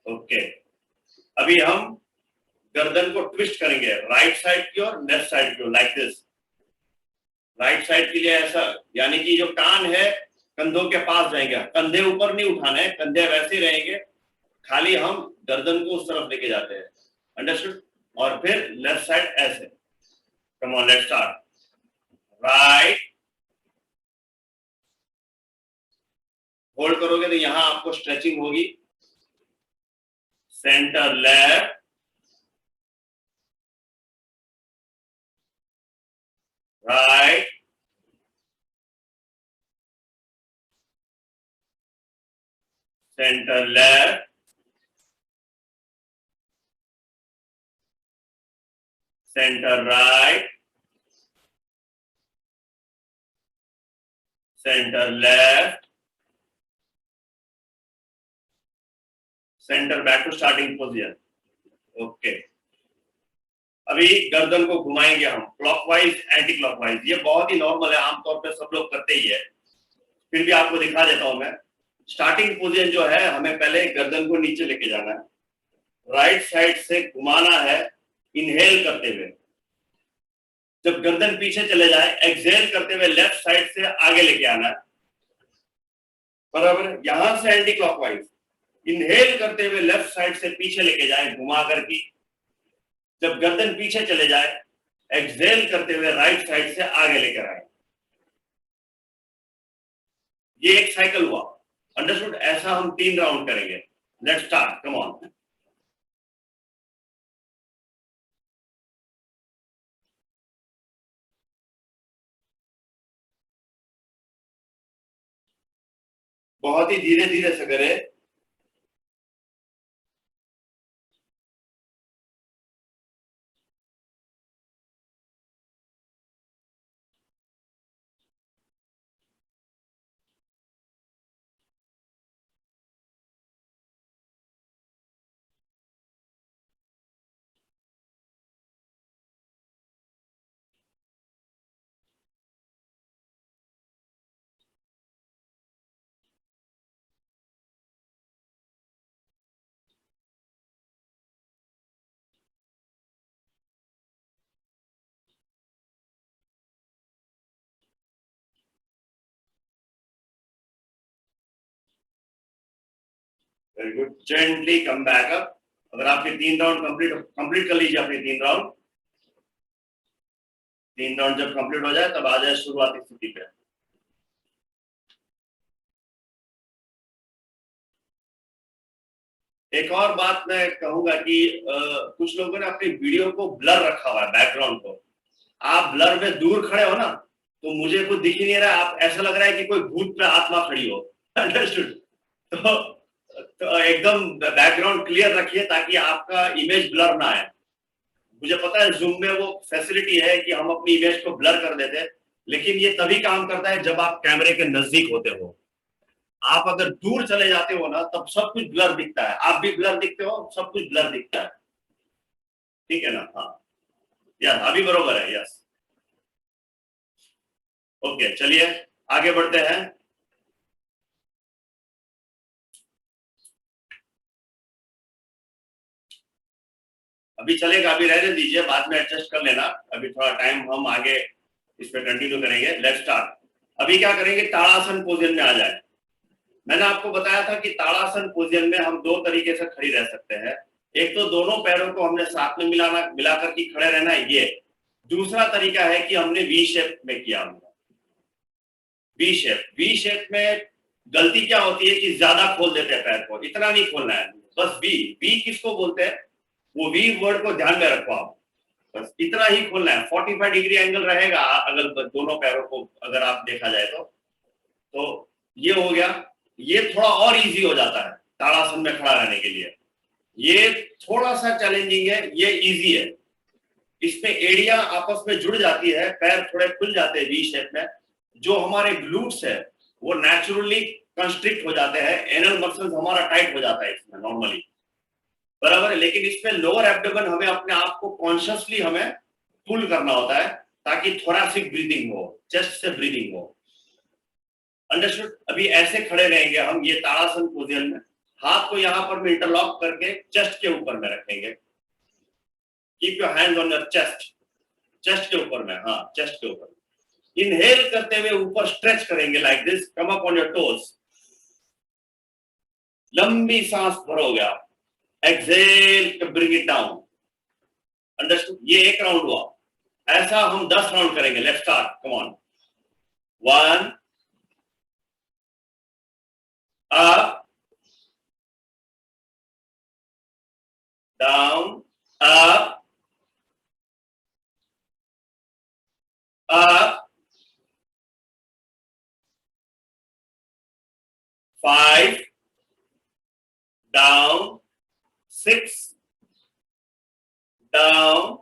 Okay. अभी हम गर्दन को ट्विस्ट करेंगे, राइट साइड की और लेफ्ट साइड की, लाइक दिस. राइट साइड के लिए ऐसा, यानी कि जो कान है कंधों के पास जाएंगे. कंधे ऊपर नहीं उठाना है, कंधे वैसे ही रहेंगे, खाली हम गर्दन को उस तरफ लेके जाते हैं. अंडरस्टूड. और फिर लेफ्ट साइड ऐसे. Come on, let's start. Right, hold करोगे तो यहां आपको स्ट्रेचिंग होगी. Centre left, right, centre left, centre right, centre left, centre. Back to starting position. Okay. अभी गर्दन को घुमाएंगे हम क्लॉकवाइज, एंटी क्लॉकवाइज. ये बहुत ही नॉर्मल है, आमतौर पे सब लोग करते ही है, फिर भी आपको दिखा देता हूं मैं. स्टार्टिंग पोजीशन जो है, हमें पहले गर्दन को नीचे लेके जाना है. राइट साइड से घुमाना है, इनहेल करते हुए. जब गर्दन पीछे चले जाए, एक्सहेल करते हुए लेफ्ट साइड से आगे लेके आना है. बराबर. यहां से एंटी क्लॉकवाइज इनहेल करते हुए लेफ्ट साइड से पीछे लेके जाए घुमा करके. जब गर्दन पीछे चले जाए, एक्सहेल करते हुए राइट साइड से आगे लेकर आए. ये एक साइकिल हुआ. अंडरस्टूड. ऐसा हम 3 राउंड करेंगे. Let's start. Come on. बहुत ही धीरे धीरे से करें. Very good, gently come back up. अगर आपके 3 राउंड कंप्लीट कर लीजिए अपने 3 राउंड। 3 राउंड जब कंप्लीट हो जाए तब आ जाए शुरुआती स्थिति पे। एक और बात मैं कहूंगा कि कुछ लोगों ने अपनी वीडियो को ब्लर रखा हुआ है, बैकग्राउंड को। आप ब्लर में दूर खड़े हो ना, तो मुझे कुछ दिख ही नहीं रहा, आप ऐसा लग रहा है कि कोई भूत पे आत्मा खड़ी हो। अंडरस्टूड? तो एकदम बैकग्राउंड क्लियर रखिए ताकि आपका इमेज ब्लर ना आए। मुझे पता है जूम में वो फैसिलिटी है कि हम अपनी इमेज को ब्लर कर देते हैं, लेकिन ये तभी काम करता है जब आप कैमरे के नजदीक होते हो। आप अगर दूर चले जाते हो ना, तब सब कुछ ब्लर दिखता है, आप भी ब्लर दिखते हो, सब कुछ ब्लर दिखता है। ठीक है ना? हाँ, यार अभी बरोबर है। यस, ओके, चलिए आगे बढ़ते हैं। अभी चलेगा, अभी रहने दीजिए, बाद में एडजस्ट कर लेना। अभी थोड़ा टाइम हम आगे इस पे कंटिन्यू करेंगे। Let's start. अभी क्या करेंगे, ताड़ासन पोजीशन में आ जाए। मैंने आपको बताया था कि ताड़ासन पोजीशन में हम 2 तरीके से खड़ी रह सकते हैं। एक तो दोनों पैरों को हमने साथ में मिलाकर के खड़े रहना है, ये। दूसरा तरीका है कि हमने वी शेप में किया। वी शेप में गलती क्या होती है कि ज्यादा खोल देते हैं पैर को। इतना नहीं खोलना है, बस वी किसको बोलते हैं, वो वी वर्ड को ध्यान में रखो आप। बस इतना ही खोलना है। 45 डिग्री एंगल रहेगा अगर दोनों पैरों को अगर आप देखा जाए तो ये हो गया। ये थोड़ा और इजी हो जाता है ताड़ासन में खड़ा रहने के लिए। ये थोड़ा सा चैलेंजिंग है, ये इजी है। इसमें एड़ियां आपस में जुड़ जाती है, पैर थोड़े खुल जाते हैं वी शेप में। जो हमारे ग्लूट्स है वो नेचुरली कंस्ट्रिक्ट हो जाते हैं, एनल मसल्स हमारा टाइट हो जाता है इसमें नॉर्मली, बराबर है। लेकिन इसमें लोअर एब्डोमेन हमें अपने आप को कॉन्शियसली हमें पुल करना होता है ताकि थोरैसिक ब्रीदिंग हो, चेस्ट से ब्रीदिंग हो। अंडरस्टूड? अभी ऐसे खड़े रहेंगे हम ये ताड़ासन पोजीशन में। हाथ को यहां पर इंटरलॉक करके चेस्ट के ऊपर में रखेंगे। Keep your hands on your chest, chest के ऊपर में, हाँ चेस्ट के ऊपर। इनहेल करते हुए ऊपर स्ट्रेच करेंगे like this, come up on your toes. लंबी सांस भरोगे आप। Exhale to bring it down. Understood? ये एक राउंड हुआ। ऐसा हम 10 राउंड करेंगे। Let's start, come on. 1 up, down, up, up, 5, down, 6, down,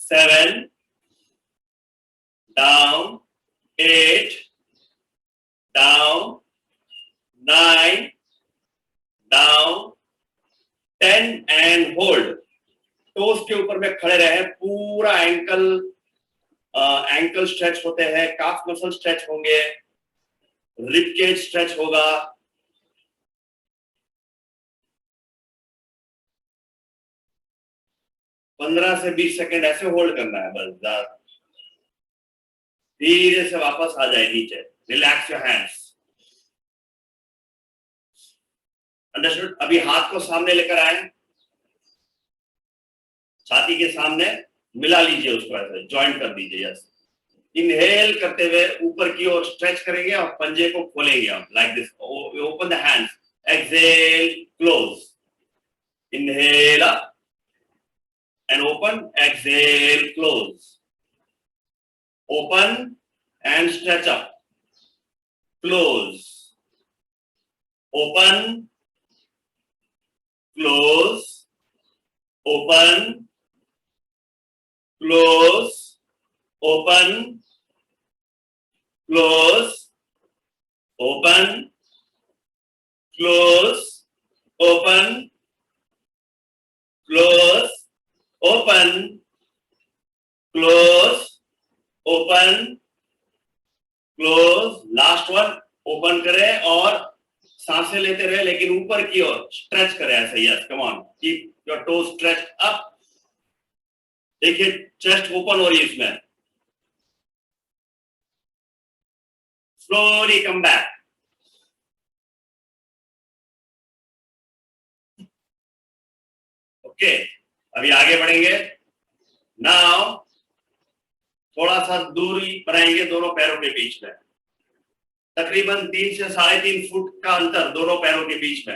7, down, 8, down, 9, down, 10 and hold. Toes के ऊपर में खड़े रहे, पूरा एंकल स्ट्रेच होते हैं, काफ मसल स्ट्रेच होंगे, रिब केज स्ट्रेच होगा। 15 से 20 सेकेंड ऐसे होल्ड करना है बस। धीरे से वापस आ जाए नीचे। Relax your hands. अंडरस्टूड? अभी हाथ को सामने लेकर आए, छाती के सामने मिला लीजिए, उसको ऐसे ज्वाइंट कर दीजिए। यस, इनहेल करते हुए ऊपर की ओर स्ट्रेच करेंगे और पंजे को खोलेंगे हम like this. Open the hands. Exhale, close. Inhale up and open, exhale, close. Open and stretch up, close. Open, close, open, close, open, close, open, close, open, close, open, close, open, close। Last one. Open करें और सांसें लेते रहे, लेकिन ऊपर की ओर stretch करें ऐसे। Yes, come on, keep your toes stretch up. देखिए चेस्ट ओपन हो रही है इसमें। Slowly come back. ओके, अभी आगे बढ़ेंगे। नाउ थोड़ा सा दूरी बनाएंगे दोनों पैरों के बीच में, तकरीबन 3 से 3.5 फुट का अंतर दोनों पैरों के बीच में।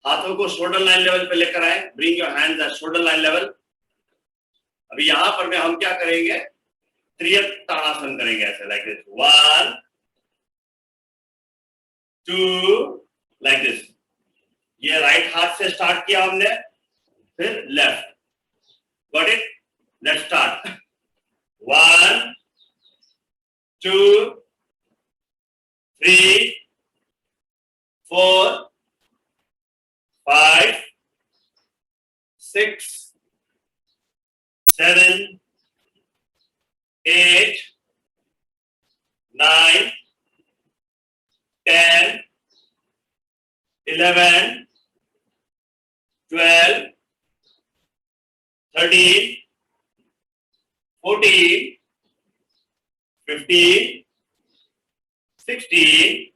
हाथों को शोल्डर लाइन लेवल पे लेकर आए, bring your hands eight shoulder line level. अभी यहां पर में हम क्या करेंगे, त्रियक ताड़ासन करेंगे, ऐसे लाइक दिस, 1 2 लाइक दिस। ये राइट हाथ से स्टार्ट किया हमने, फिर left, got it? Let's start. 1 2 3 4 5 6 7 8 9 10 11 12 13 14 15 16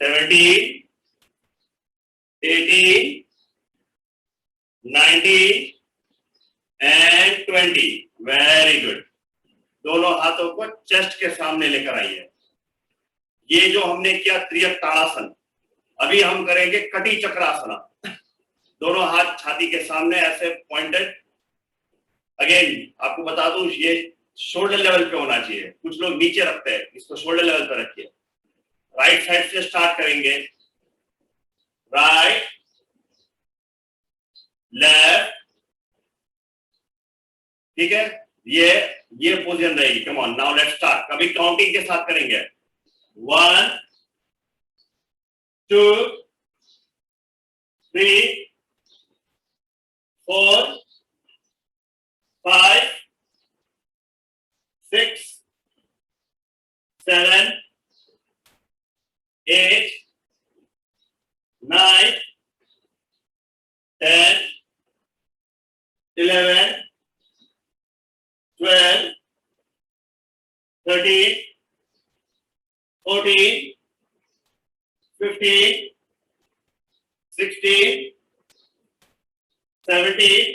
17 18 19 and 20। Very good. दोनों हाथों को चेस्ट के सामने लेकर आइए। ये जो हमने किया त्रियक ताड़ासन, अभी हम करेंगे कटी चक्रासना। दोनों हाथ छाती के सामने ऐसे पॉइंटेड। अगेन आपको बता दूं, ये शोल्डर लेवल पे होना चाहिए, कुछ लोग नीचे रखते हैं, इसको शोल्डर लेवल पे रखिए। राइट साइड से स्टार्ट करेंगे, राइट लेफ्ट, ठीक है? ये पोजीशन रहेगी। Come on, now let's start. कभी काउंटिंग के साथ करेंगे, 1 2 3 4 5 6 7 8 9 10 11 12 13 14 15 16 17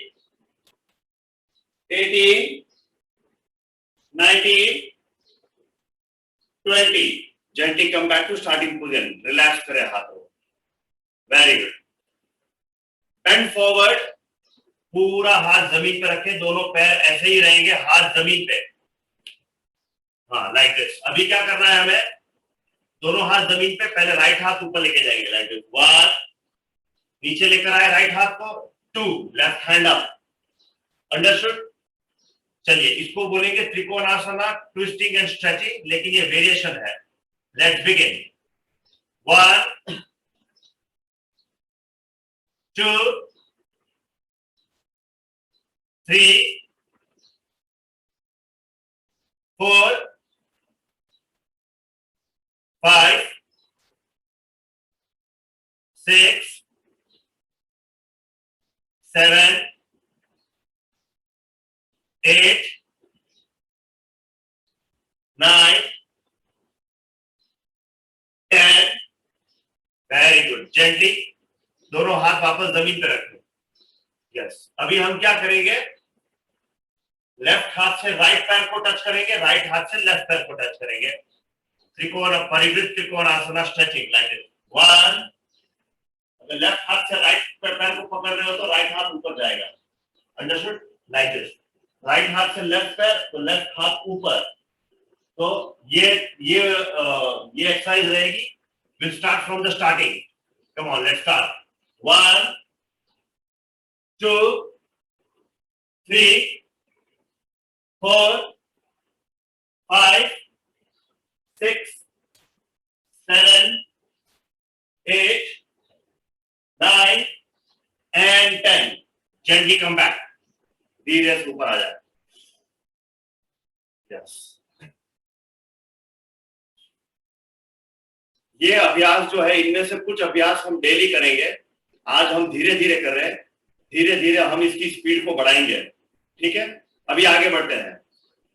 18 19 20। Gently come back to starting position. Relax करें हाथों। Very good. बेंड फॉरवर्ड, पूरा हाथ जमीन पे रखें, दोनों पैर ऐसे ही रहेंगे, हाथ जमीन पे। हाँ, लाइक दिस। अभी क्या करना है हमें, दोनों हाथ जमीन पे, पहले राइट हाथ ऊपर लेके जाएंगे, लाइक दिस, 1, नीचे लेकर आए राइट हाथ को, 2, लेफ्ट हैंड अप। अंडरस्टूड? चलिए, इसको बोलेंगे त्रिकोणासना, ट्विस्टिंग एंड स्ट्रेचिंग, लेकिन ये वेरिएशन है। Let's begin. 1 2 3 4 5 6 7 8 9 10। Very good. Gently दोनों हाथ वापस जमीन पे रखें। यस। अभी हम क्या करेंगे, लेफ्ट हाथ से राइट पैर को टच करेंगे, राइट हाथ से लेफ्ट पैर को टच करेंगे। त्रिकोण, परिवृत्त त्रिकोणासना स्ट्रेचिंग, लाइक दिस। 1, अगर लेफ्ट हाथ से राइट पैर को पकड़ रहे हो तो राइट हाथ ऊपर जाएगा। अंडरस्टूड? Like this. राइट हाथ से लेफ्ट पैर, तो लेफ्ट हाथ ऊपर। तो ये एक्सरसाइज रहेगी। Will start from the starting. Come on, let's start. 1 2 3 4 5 6 7 8 9 and 10। Gently come back, धीरे से ऊपर आ जाए। यस। ये अभ्यास जो है, इनमें से कुछ अभ्यास हम डेली करेंगे। आज हम धीरे धीरे कर रहे हैं, धीरे धीरे हम इसकी स्पीड को बढ़ाएंगे। ठीक है, अभी आगे बढ़ते हैं।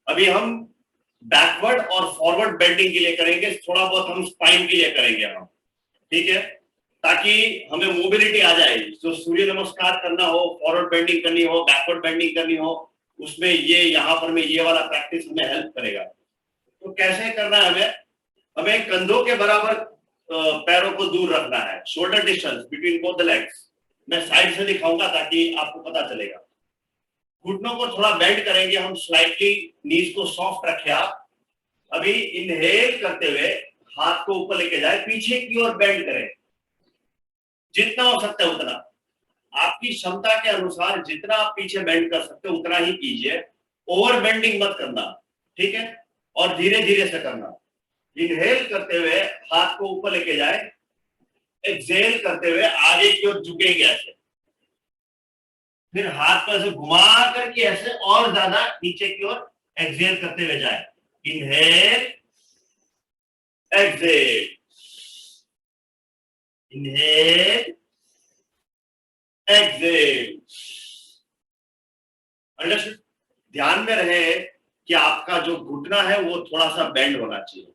अभी हम बैकवर्ड और फॉरवर्ड बेंडिंग के लिए करेंगे, थोड़ा बहुत हम स्पाइन के लिए करेंगे हम। ठीक है, ताकि हमें मोबिलिटी आ जाए। जो सूर्य नमस्कार करना हो, फॉरवर्ड बेंडिंग करनी हो, बैकवर्ड बेंडिंग करनी हो, उसमें ये यहाँ पर में ये वाला प्रैक्टिस हमें हेल्प करेगा। तो कैसे करना है हमें? हमें कंधों के बराबर पैरों को दूर रखना है, shoulder distance between both the legs. मैं साइड से दिखाऊंगा ताकि आपको पता चलेगा। घुटनों को थोड़ा बेंड करेंगे हम, स्लाइटली नीज को सॉफ्ट रखे आप। अभी इनहेल करते हुए हाथ को ऊपर लेके जाए, पीछे की ओर बेंड करें, जितना हो सकता है उतना। आपकी क्षमता के अनुसार जितना आप पीछे बेंड कर सकते हो उतना ही कीजिए, ओवर बेंडिंग मत करना, ठीक है? और धीरे धीरे से करना। इनहेल करते हुए हाथ को ऊपर लेके जाए, एक्सहेल करते हुए आगे की ओर झुकेंगे ऐसे, फिर हाथ को ऐसे घुमा करके ऐसे और ज्यादा नीचे की ओर एक्सहेल करते हुए जाए। Inhale, exhale, inhale, exhale. Understood? ध्यान में रहे कि आपका जो घुटना है वो थोड़ा सा बेंड होना चाहिए।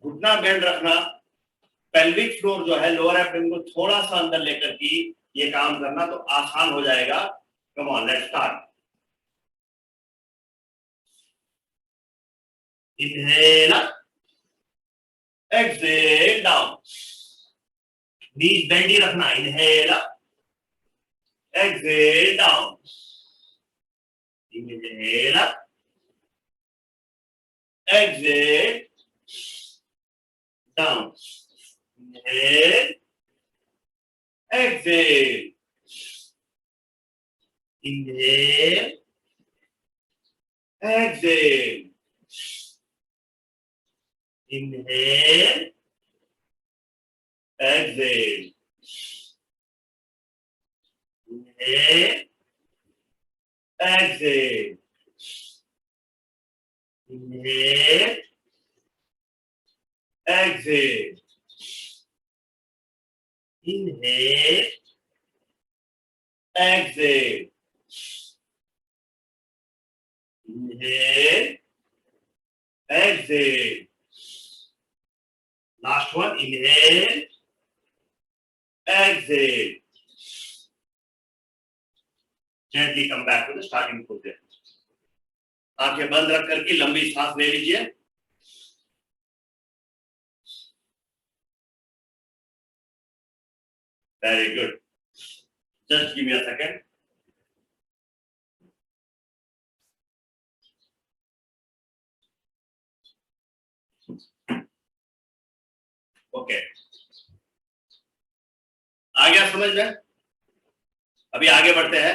घुटना बेंड रखना, पेल्विक फ्लोर जो है, लोअर एब्डोमेन को थोड़ा सा अंदर लेकर के ये काम करना तो आसान हो जाएगा। Come on, let's start. Inhale up, exhale down. Knees bend ही रखना। Inhale up, exhale down. Inhale up, exhale down. Inhale, exhale, inhale, exhale, inhale, exhale, inhale, exhale, inhale, exhale, inhale, exhale, inhale, exhale. Last one, inhale, exhale. Gently come back to the starting position. आंखें बंद रख करके लंबी सांस ले लीजिए। Very good. Just give me a second. Okay, आ गया समझ में? अभी आगे बढ़ते हैं।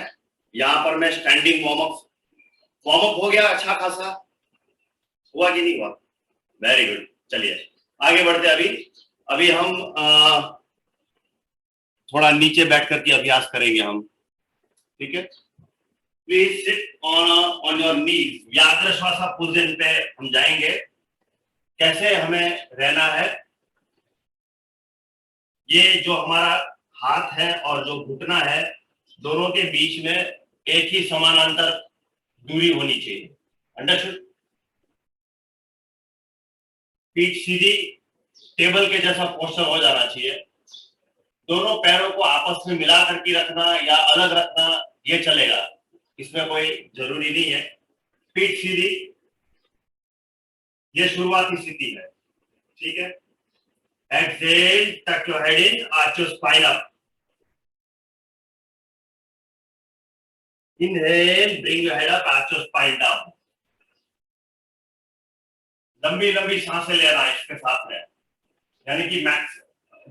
यहां पर मैं स्टैंडिंग वार्म अप हो गया अच्छा खासा, हुआ कि नहीं हुआ? Very good. चलिए आगे बढ़ते हैं। अभी हम थोड़ा नीचे बैठ करके अभ्यास करेंगे हम, ठीक है? Please sit on your knees. व्याघ्र श्वासा पोजीशन पे हम जाएंगे। कैसे हमें रहना है? ये जो हमारा हाथ है और जो घुटना है, दोनों के बीच में एक ही समानांतर दूरी होनी चाहिए। अंडरस्टूड? पीठ सीधी, टेबल के जैसा पोस्टर हो जाना चाहिए। दोनों पैरों को आपस में मिला करके रखना या अलग रखना ये चलेगा, इसमें कोई जरूरी नहीं है। पीठ सीधी, ये शुरुआती स्थिति है, ठीक है? Exhale, tuck your head in, arch your spine up. Inhale, bring your head up, arch your spine down. लंबी लंबी सांसें लेना है इसके साथ में, यानी कि मैक्स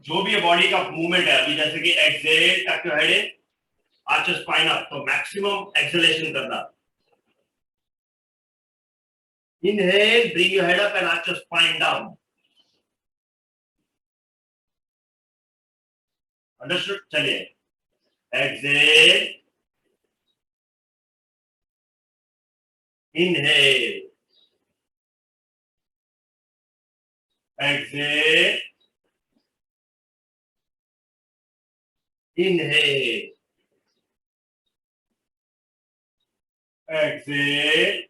जो भी बॉडी का मूवमेंट है। अभी जैसे कि exhale, tuck your head in, arch your spine up, तो मैक्सिमम एक्सहेलेशन करना। Inhale, bring your head up and arch your spine down. Understood? चलिए, exhale, inhale, exhale, inhale, exhale,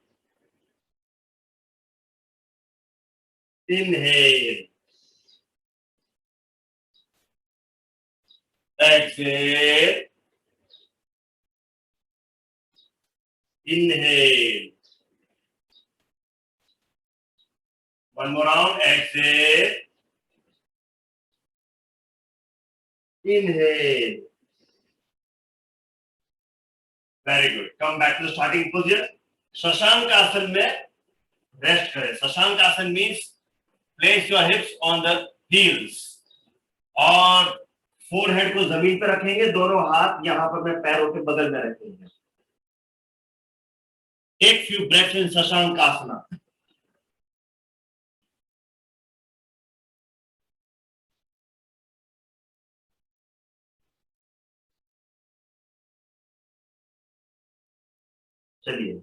inhale, exhale, inhale, one more round, exhale, inhale. Very good. Come back to the starting position. Shashank आसन में rest करें. शशांक आसन means place your hips on the heels और forehead को जमीन पर रखेंगे, दोनों हाथ यहां पर मैं पैरों के बगल में रखेंगे. Take few breaths in Shashankasana. चलिए,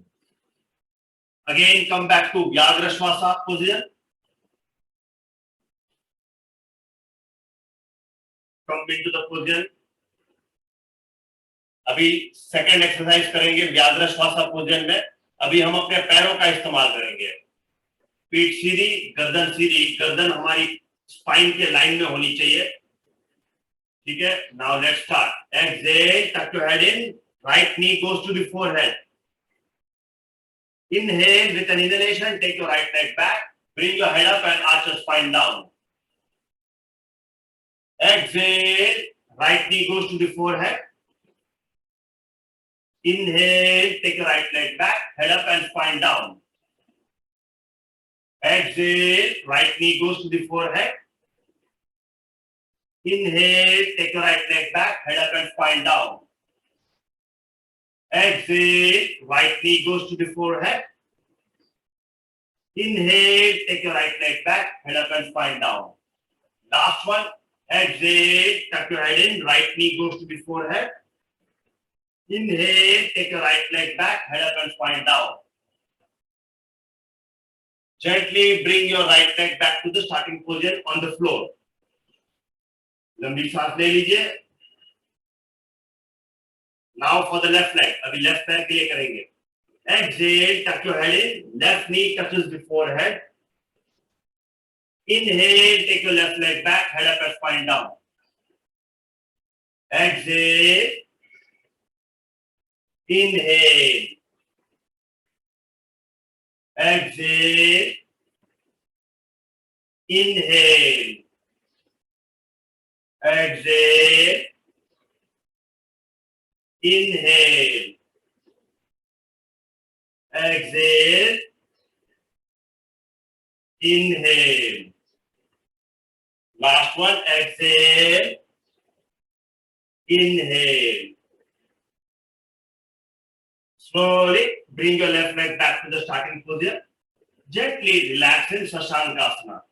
again come back to Vyaghra Shwasa position. Come into the position. अभी सेकंड एक्सरसाइज करेंगे व्याघ्र श्वासा पोजिशन में. अभी हम अपने पैरों का इस्तेमाल करेंगे. पीठ सीधी, गर्दन सीधी. गर्दन हमारी स्पाइन के लाइन में होनी चाहिए. ठीक है. Now let's start. Exhale, tuck your head in. Right knee goes to the forehead. Inhale, with an inhalation, take your right leg back. Bring your head up and arch your spine down. Exhale, right knee goes to the forehead. Inhale, take your right leg back, head up and spine down. Exhale, right knee goes to the forehead. Inhale, take your right leg back, head up and spine down. Exhale, right knee goes to the forehead. Inhale, take your right leg back, head up and spine down. Last one. Exhale, tuck your head in, right knee goes to the forehead. Inhale, take your right leg back, head up and spine down. Gently bring your right leg back to the starting position on the floor. लंबी सांस ले लीजिए. Now for the left leg. अभी left पैर के लिए करेंगे. Exhale, tuck your head in. Left knee touches the forehead. Inhale, take your left leg back, head up and spine down. Exhale. Inhale. Exhale. Inhale. Exhale. Inhale. Exhale. Inhale. Last one. Exhale. Inhale. Slowly bring your left leg back to the starting position. Gently relax in Shashankasana.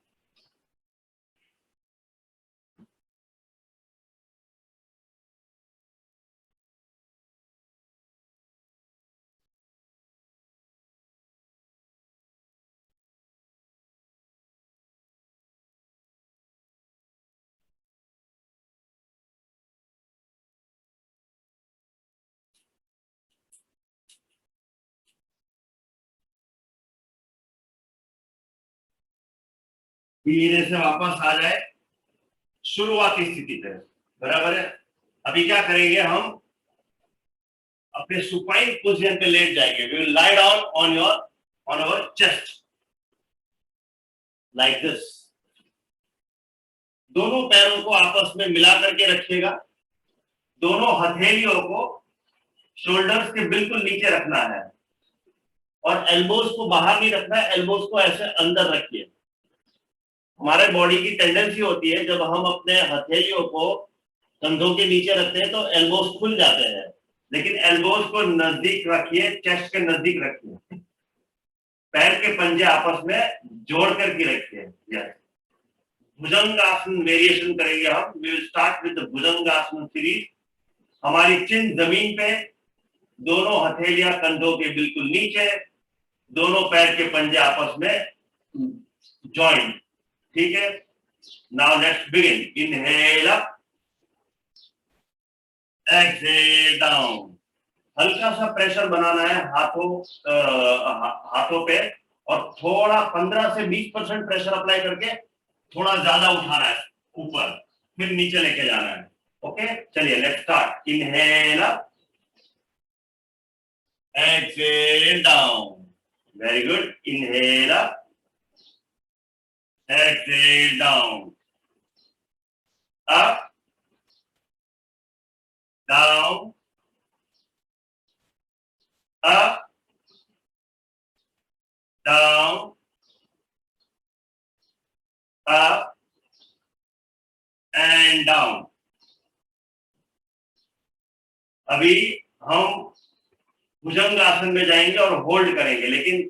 धीरे से वापस आ जाए शुरुआती स्थिति पे. बराबर है. अभी क्या करेंगे, हम अपने सुपाइन पोजीशन पे लेट जाएंगे. We will lie down on our chest like this. दोनों पैरों को आपस में मिला करके रखिएगा. दोनों हथेलियों को शोल्डर्स के बिल्कुल नीचे रखना है और एल्बोज को बाहर नहीं रखना है. एल्बोज को ऐसे अंदर रखिए. हमारे बॉडी की टेंडेंसी होती है जब हम अपने हथेलियों को कंधों के नीचे रखते हैं तो एल्बोज खुल जाते हैं. लेकिन एल्बोज को नजदीक रखिए, चेस्ट के नजदीक रखिए. पैर के पंजे आपस में जोड़ करके रखिए. भुजंगासन वेरिएशन करेंगे हम. We will start with the Bhujangasana series. हमारी चिन जमीन पे, दोनों हथेलियां कंधों के बिल्कुल नीचे, दोनों पैर के पंजे आपस में जॉइंट. ठीक है. Now let's begin. Inhale up, exhale down. हल्का सा प्रेशर बनाना है हाथों पे और थोड़ा 15 से 20% प्रेशर अप्लाई करके थोड़ा ज्यादा उठाना है ऊपर, फिर नीचे लेके जाना है. ओके, चलिए let's start. Inhale up, exhale down. Very good. Inhale up, exhale down. Up, down, up, down, up and down. अभी हम भुजंग आसन में जाएंगे और होल्ड करेंगे, लेकिन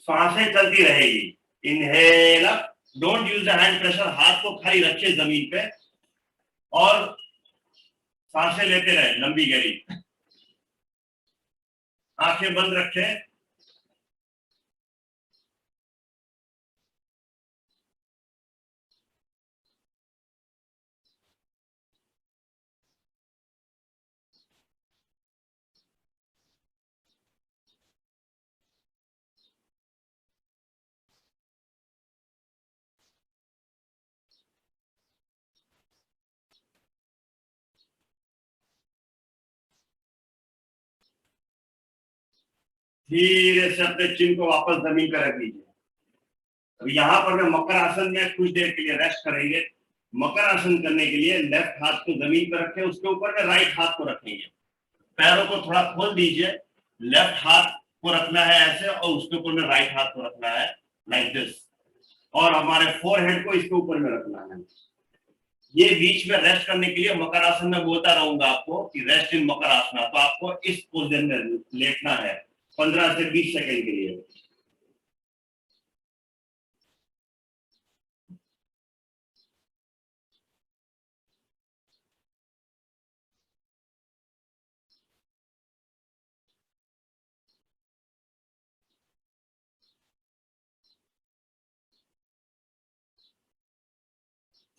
सांसें चलती रहेगी. Inhale up, don't use the hand pressure. हाथ को खाली रखिए जमीन पे और सांसें लेते रहे लंबी गहरी. आंखें बंद रखें. धीरे से अपने चिन को वापस जमीन पर रख दीजिए. अभी यहाँ पर मैं मकर आसन में कुछ देर के लिए रेस्ट करेंगे. मकर आसन करने के लिए लेफ्ट हाथ को जमीन पर रखें, उसके ऊपर में राइट हाथ को रखेंगे. पैरों को थोड़ा खोल दीजिए. लेफ्ट हाथ को रखना है ऐसे और उसके ऊपर में राइट हाथ को रखना है लाइक दिस, और हमारे फोरहेड को इसके ऊपर में रखना है. ये बीच में रेस्ट करने के लिए मकर आसन में बोलता रहूंगा आपको कि रेस्ट इन मकर आसना. तो आपको इस पोजीशन में लेटना है 15 से 20 सेकंड के लिए.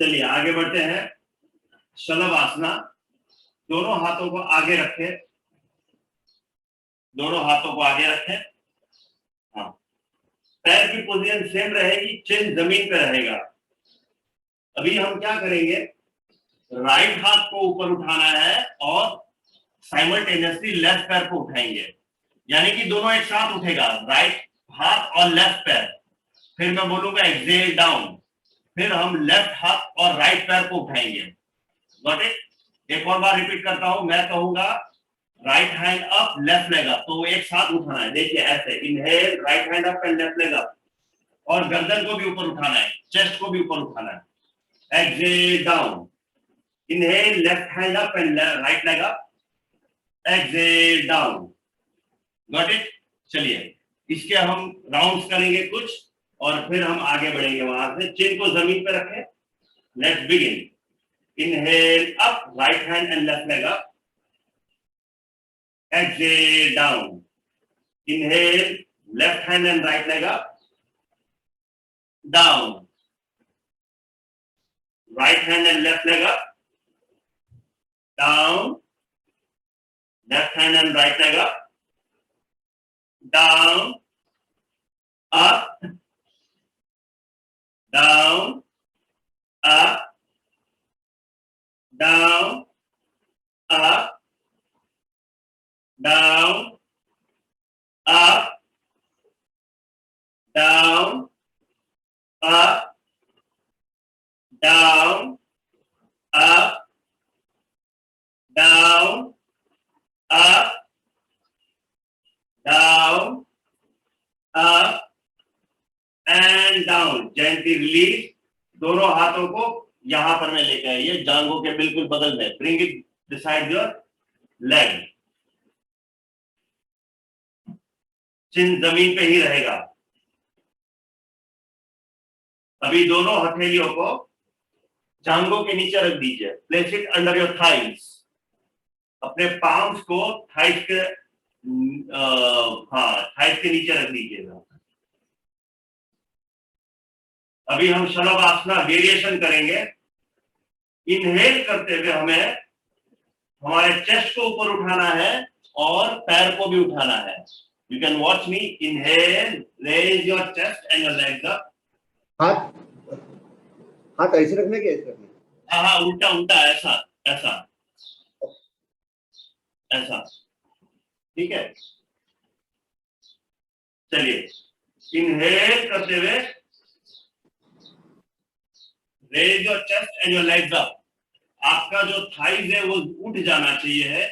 चलिए आगे बढ़ते हैं. शलभ आसना. दोनों हाथों को आगे रखें. दोनों हाथों को आगे रखें. हाँ, पैर की पोजीशन सेम रहेगी, चिन जमीन पे रहेगा. अभी हम क्या करेंगे, राइट हाथ को ऊपर उठाना है और साइमल्टेनियसली लेफ्ट पैर को उठाएंगे. यानी कि दोनों एक साथ उठेगा, राइट हाथ और लेफ्ट पैर. फिर मैं बोलूंगा एक्सेल डाउन, फिर हम लेफ्ट हाथ और राइट पैर को उठाएंगे. Got it? एक और बार रिपीट करता हूं. मैं कहूंगा right hand up, left leg up, तो एक साथ उठाना है. देखिए ऐसे, inhale, right hand up and left leg up, और गर्दन को भी ऊपर उठाना है, चेस्ट को भी ऊपर उठाना है. Exhale down. Inhale, left hand up and right leg up. Exhale down. Got it? चलिए इसके हम राउंड्स करेंगे कुछ और फिर हम आगे बढ़ेंगे. वहां से चिन को जमीन पे रखें. Let's begin. Inhale up, right hand and left leg up. Exhale down. Inhale, left hand and right leg up. Down. Right hand and left leg up. Down. Left hand and right leg up. Down. Up. Down. Up. Down. Up. Down, up, down, up, down, up, down, up, down, up and down. gently release. दोनों हाथों को यहां पर में लेकर आइए, जांघों के बिल्कुल बगल में. Bring it beside your leg. चिन जमीन पे ही रहेगा. अभी दोनों हथेलियों को जांघों के नीचे रख दीजिए. Place it under your thighs. अपने पाम्स को थाइज के थाइज के नीचे रख दीजिएगा. अभी हम शलभ आसना वेरिएशन करेंगे. इनहेल करते हुए हमें हमारे चेस्ट को ऊपर उठाना है और पैर को भी उठाना है. You can watch me. Inhale, raise your chest and your legs up. हाथ ऐसे रखने के ऐसे रखने? हाँ, उल्टा उल्टा ऐसा. ऐसा ऐसा, ठीक है। चलिए इनहेल करते हुए raise your chest and your legs up. आपका जो थाइज है वो उठ जाना चाहिए है,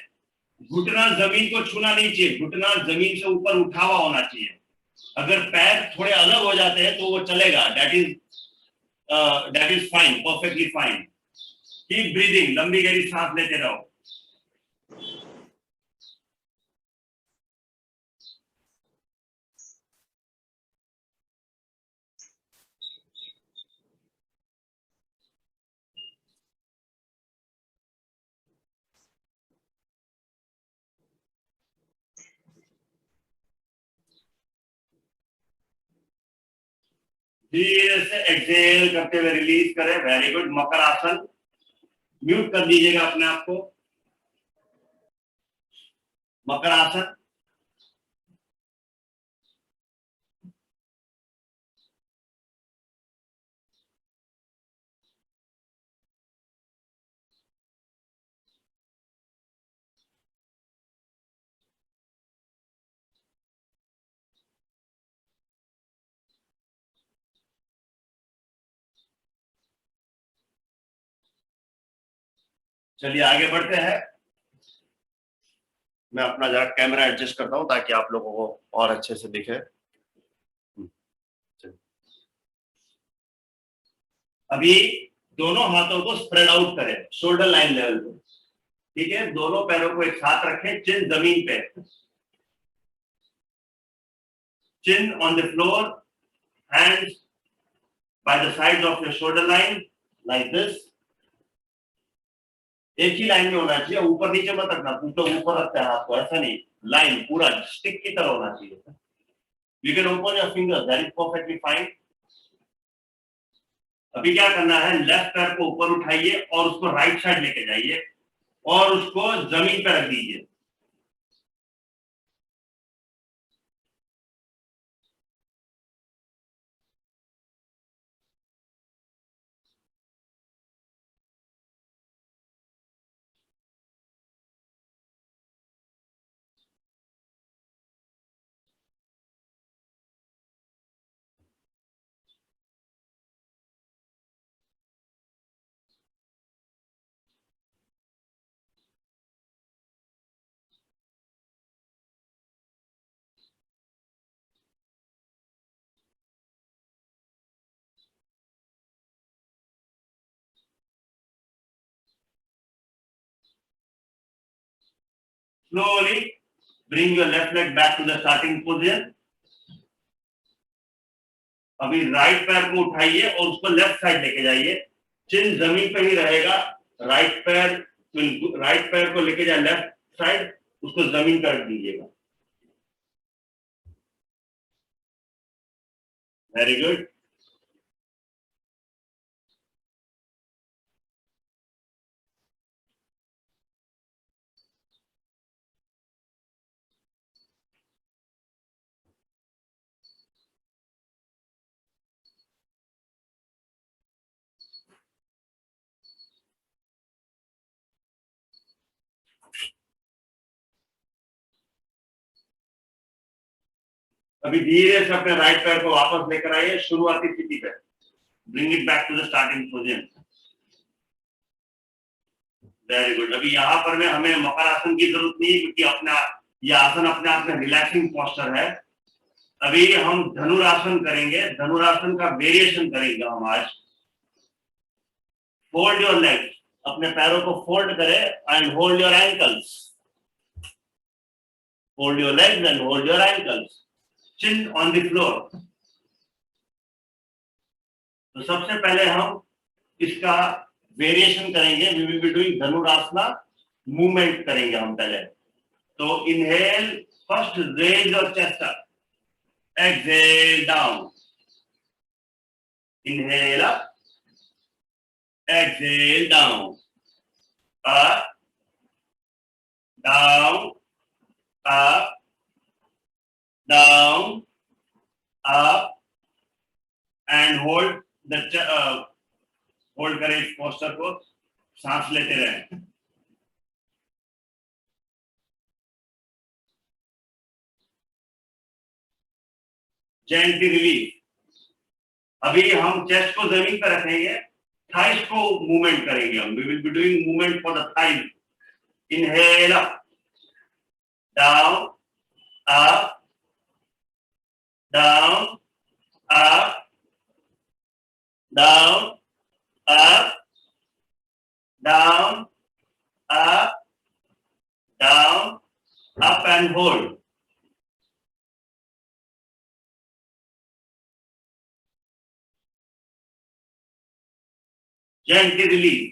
घुटना जमीन को छूना नहीं चाहिए, घुटना जमीन से ऊपर उठा हुआ होना चाहिए। अगर पैर थोड़े अलग हो जाते हैं तो वो चलेगा, that is fine, perfectly fine. Keep breathing, लंबी गहरी सांस लेते रहो। धीरे से एक्सेल करते हुए रिलीज करें। Very good. मकर आसन, म्यूट कर दीजिएगा अपने आप को। मकर आसन, चलिए आगे बढ़ते हैं। मैं अपना जरा कैमरा एडजस्ट करता हूं ताकि आप लोगों को और अच्छे से दिखे। अभी दोनों हाथों को स्प्रेड आउट करें शोल्डर लाइन लेवल पे, ठीक है। दोनों पैरों को एक साथ रखें, चिन जमीन पे, chin on the floor, hands by the side of your shoulder line like this. एक ही लाइन में होना चाहिए, ऊपर नीचे मत रखना, ऊपर रखते हैं हाथ को, ऐसा नहीं, लाइन पूरा स्टिक की तरह होना चाहिए। You can open your fingers, that is perfectly fine. अभी क्या करना है, लेफ्ट पैर को ऊपर उठाइए और उसको राइट साइड लेके जाइए और उसको जमीन पर रख दीजिए। Slowly bring your left leg back to the starting position. अभी राइट पैर को उठाइए और उसको लेफ्ट साइड लेके जाइए, चिन जमीन पे ही रहेगा। राइट पैर को लेके जाए लेफ्ट साइड, उसको जमीन पर रख दीजिएगा। Very good. अभी धीरे से अपने राइट पैर को वापस लेकर आइए शुरुआती स्थिति पे, bring it back to the starting position. Very good. अभी यहाँ पर में हमें मकर आसन की जरूरत नहीं है क्योंकि अपना यह आसन अपने आप में रिलैक्सिंग पोस्चर है। अभी हम धनुरासन करेंगे, धनुरासन का वेरिएशन करेंगे हम आज। फोल्ड योर लेग्स, अपने पैरों को फोल्ड करें and hold your ankles. Fold your legs and hold your ankles, chin on the floor. तो सबसे पहले हम इसका वेरिएशन करेंगे, we will be doing Dhanurasana movement करेंगे हम पहले। तो inhale, first raise your chest up, exhale down, inhale up, exhale down, up, down, up, down, up, and hold the hold करें इस पोस्टर को। सांस लेते रहें। Gently release. अभी हम चेस्ट को जमीन पर रखेंगे, थाइस को मूवमेंट करेंगे हम। We will be doing movement for the thighs. Inhale up, down, up, down, up, down, up, down, up, down, up and hold. Gently release.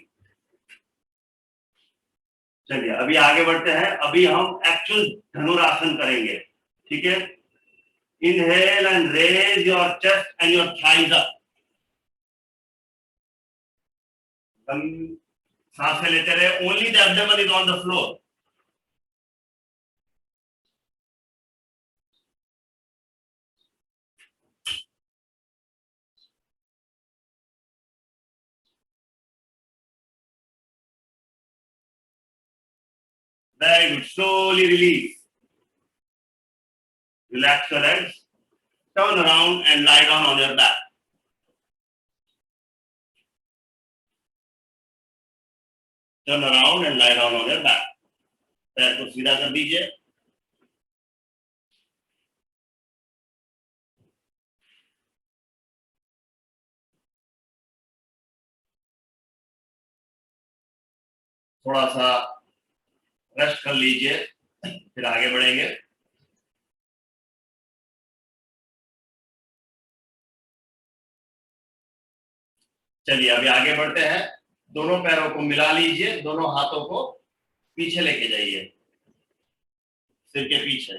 चलिए अभी आगे बढ़ते हैं। अभी हम एक्चुअल धनुरासन करेंगे, ठीक है। Inhale and raise your chest and your thighs up. हम सांसें लेते रहे। Only the abdomen is on the floor. Very good. Slowly release. Relax your legs. Turn around and lie down on your back. Turn around and lie down on your back. पैर को सीधा कर दीजिए। थोड़ा सा रेस्ट कर लीजिए, फिर आगे बढ़ेंगे। चलिए अभी आगे बढ़ते हैं। दोनों पैरों को मिला लीजिए, दोनों हाथों को पीछे लेके जाइए, सिर के पीछे।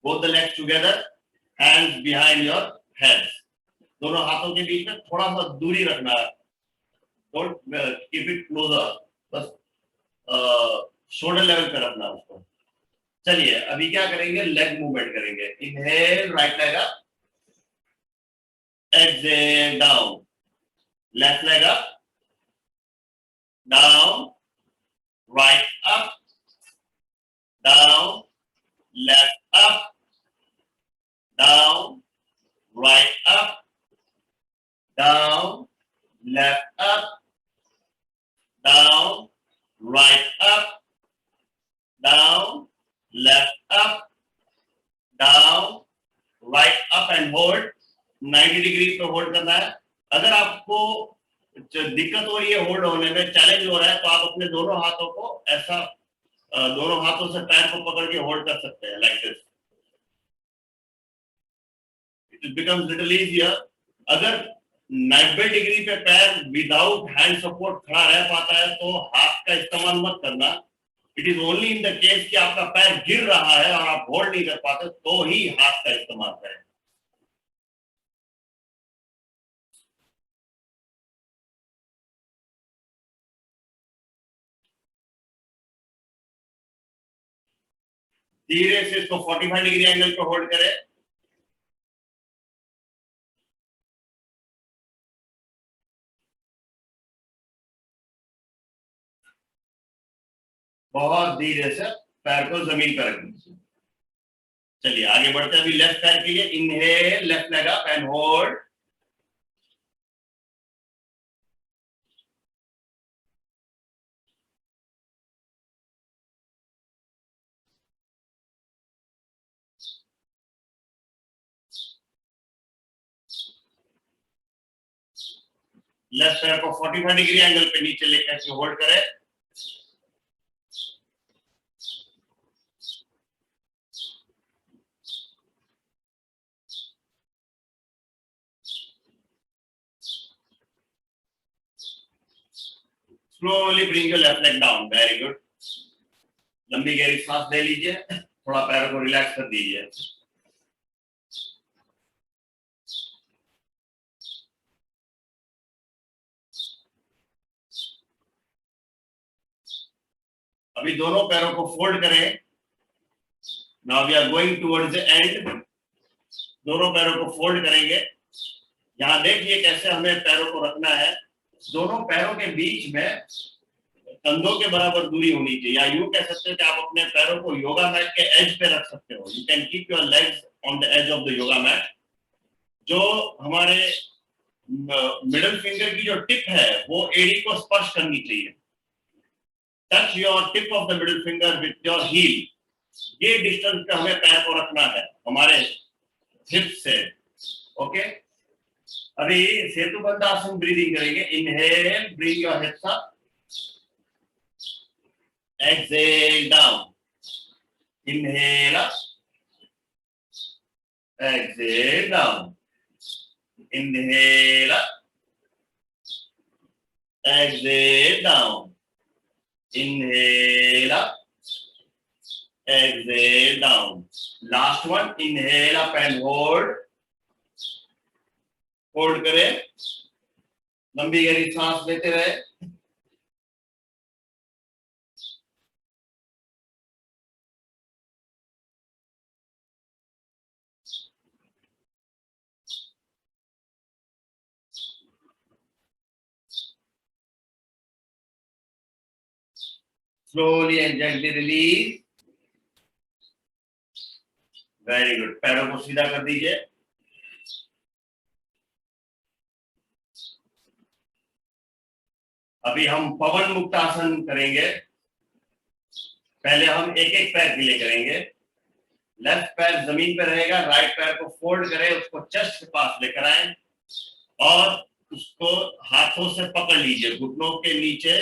Both the legs together, hands behind your heads. दोनों हाथों के बीच में थोड़ा सा दूरी रखना है। डोंट कीप इट क्लोजर, बस शोल्डर लेवल पे रखना उसको। चलिए अभी क्या करेंगे, लेग मूवमेंट करेंगे। Inhale, right leg up, exhale down, left leg up, down, right up, down, left up, down, right up, down, left up, down, right up, down, left up, down, right up and hold। 90 degree पे hold करना है। अगर आपको दिक्कत हो रही है hold होने में, चैलेंज हो रहा है, तो आप अपने दोनों हाथों को ऐसा दोनों हाथों से पैर को पकड़ के होल्ड कर सकते हैं, like this. It becomes little easier. अगर 90 डिग्री पे पैर विदाउट हैंड सपोर्ट खड़ा रह पाता है तो हाथ का इस्तेमाल मत करना। It is only in the case कि आपका पैर गिर रहा है और आप होल्ड नहीं कर पाते तो ही हाथ का इस्तेमाल करें। धीरे से इसको 45 डिग्री एंगल पे होल्ड करें। बहुत धीरे से पैर को जमीन पर रख दीजिए। चलिए आगे बढ़ते हैं। अभी लेफ्ट पैर के लिए inhale, left leg up and hold. Left पैर को 45 डिग्री एंगल पे नीचे लेकर ऐसे होल्ड करें। Slowly bring your left leg down. Very good. लंबी गहरी सांस ले लीजिए, थोड़ा पैरों को रिलैक्स कर दीजिए। अभी दोनों पैरों को फोल्ड करें। Now we are going towards the end. दोनों पैरों को फोल्ड करेंगे। यहां देखिए कैसे हमें पैरों को रखना है। दोनों पैरों के बीच में कंधों के बराबर दूरी होनी चाहिए, या यूं कह सकते हैं कि आप अपने पैरों को योगा मैट के एज पे रख सकते हो। You can keep your legs on the edge of the yoga mat. जो हमारे मिडिल फिंगर की जो टिप है वो एड़ी को स्पर्श करनी चाहिए। Touch your tip of the middle finger with your heel. ये डिस्टेंस पे हमें पैर को रखना है हमारे हिप से। ओके, अभी सेतुबंध आसन ब्रीदिंग करेंगे। Inhale, bring your hips up, exhale down, inhale up, exhale down, inhale up, exhale down, inhale up, exhale down. Last one, inhale up and hold, hold करें, लंबी गहरी सांस लेते रहे। Slowly and gently release. Very good. पैरों को सीधा कर दीजिए। अभी हम पवन मुक्त आसन करेंगे। पहले हम एक एक पैर के लिए करेंगे। लेफ्ट पैर जमीन पे रहेगा, राइट पैर को फोल्ड करें, उसको चेस्ट के पास लेकर आए और उसको हाथों से पकड़ लीजिए, घुटनों के नीचे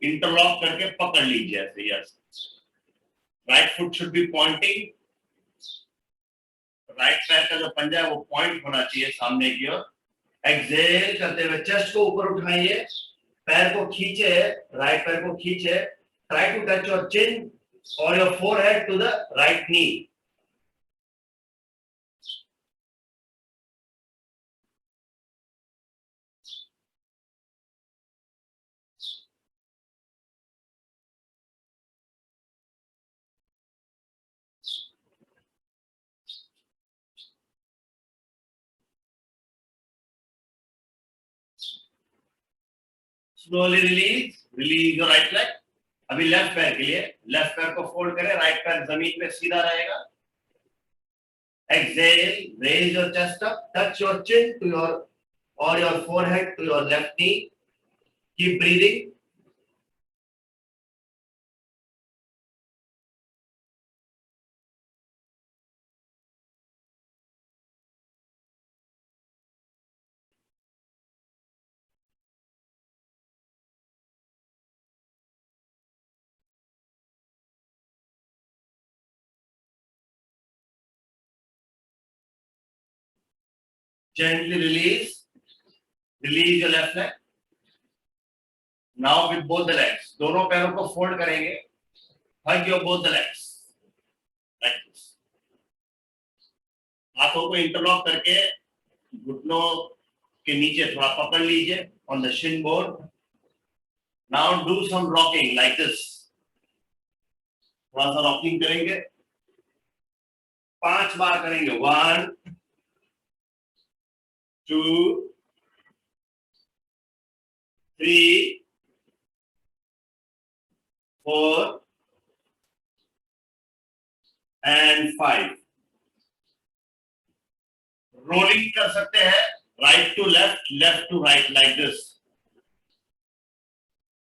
इंटरलॉक करके पकड़ लीजिए ऐसे। Yes, right foot should be pointing. Right पैर का जो पंजा है वो पॉइंट होना चाहिए सामने की ओर। एक्सहेल करते हुए चेस्ट को ऊपर उठाइए, पैर को खींचे, राइट पैर को खींचे। Try to touch your chin और your forehead to the right knee. Slowly release, release your right leg. अभी लेफ्ट पैर के लिए, लेफ्ट पैर को फोल्ड करें, राइट पैर जमीन पे सीधा रहेगा। Exhale, raise your chest up, touch your chin to your or your forehead to your left knee. Keep breathing. Gently release, release your left leg. Now with both the legs, दोनों पैरों को fold करेंगे। Hug your both the legs like this. हाथों को interlock करके घुटनों के नीचे थोड़ा पकड़ लीजिए on the shin bone. Now do some rocking like this. थोड़ा सा रॉकिंग करेंगे, 5 बार करेंगे। 1 2 3 4 and 5। रोलिंग कर सकते हैं, right to left, left to right like this.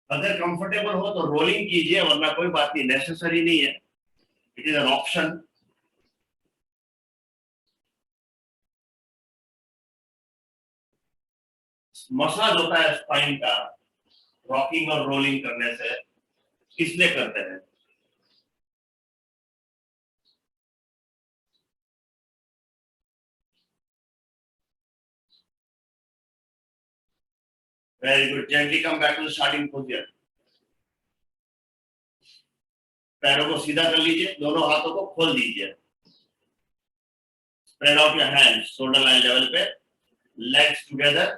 अगर कंफर्टेबल हो तो रोलिंग कीजिए, वरना कोई बात नहीं, नेसेसरी नहीं है, it is an option. Massage होता है स्पाइन का रॉकिंग और रोलिंग करने से, इसलिए करते हैं। Very good. Gently come back to the starting position. पैरों को सीधा कर लीजिए, दोनों हाथों को खोल दीजिए। Spread out your hands shoulder line level पे, लेग्स टुगेदर।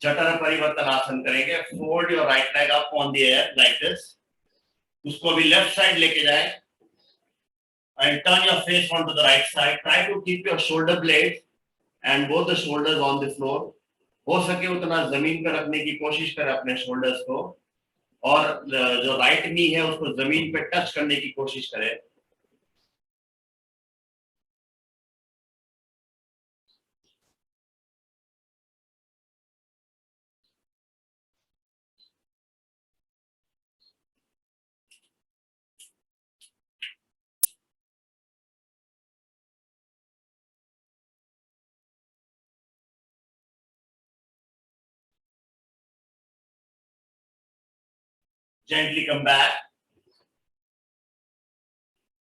जठर परिवर्तन आसन करेंगे। Fold your right leg up on the air like this. उसको भी लेफ्ट साइड लेके जाए and turn your face onto the right side. Try to keep your shoulder blades and both the shoulders on the floor. हो सके उतना जमीन पर रखने की कोशिश करें अपने शोल्डर्स को, और जो राइट नी है उसको जमीन पे टच करने की कोशिश करें। Gently come back.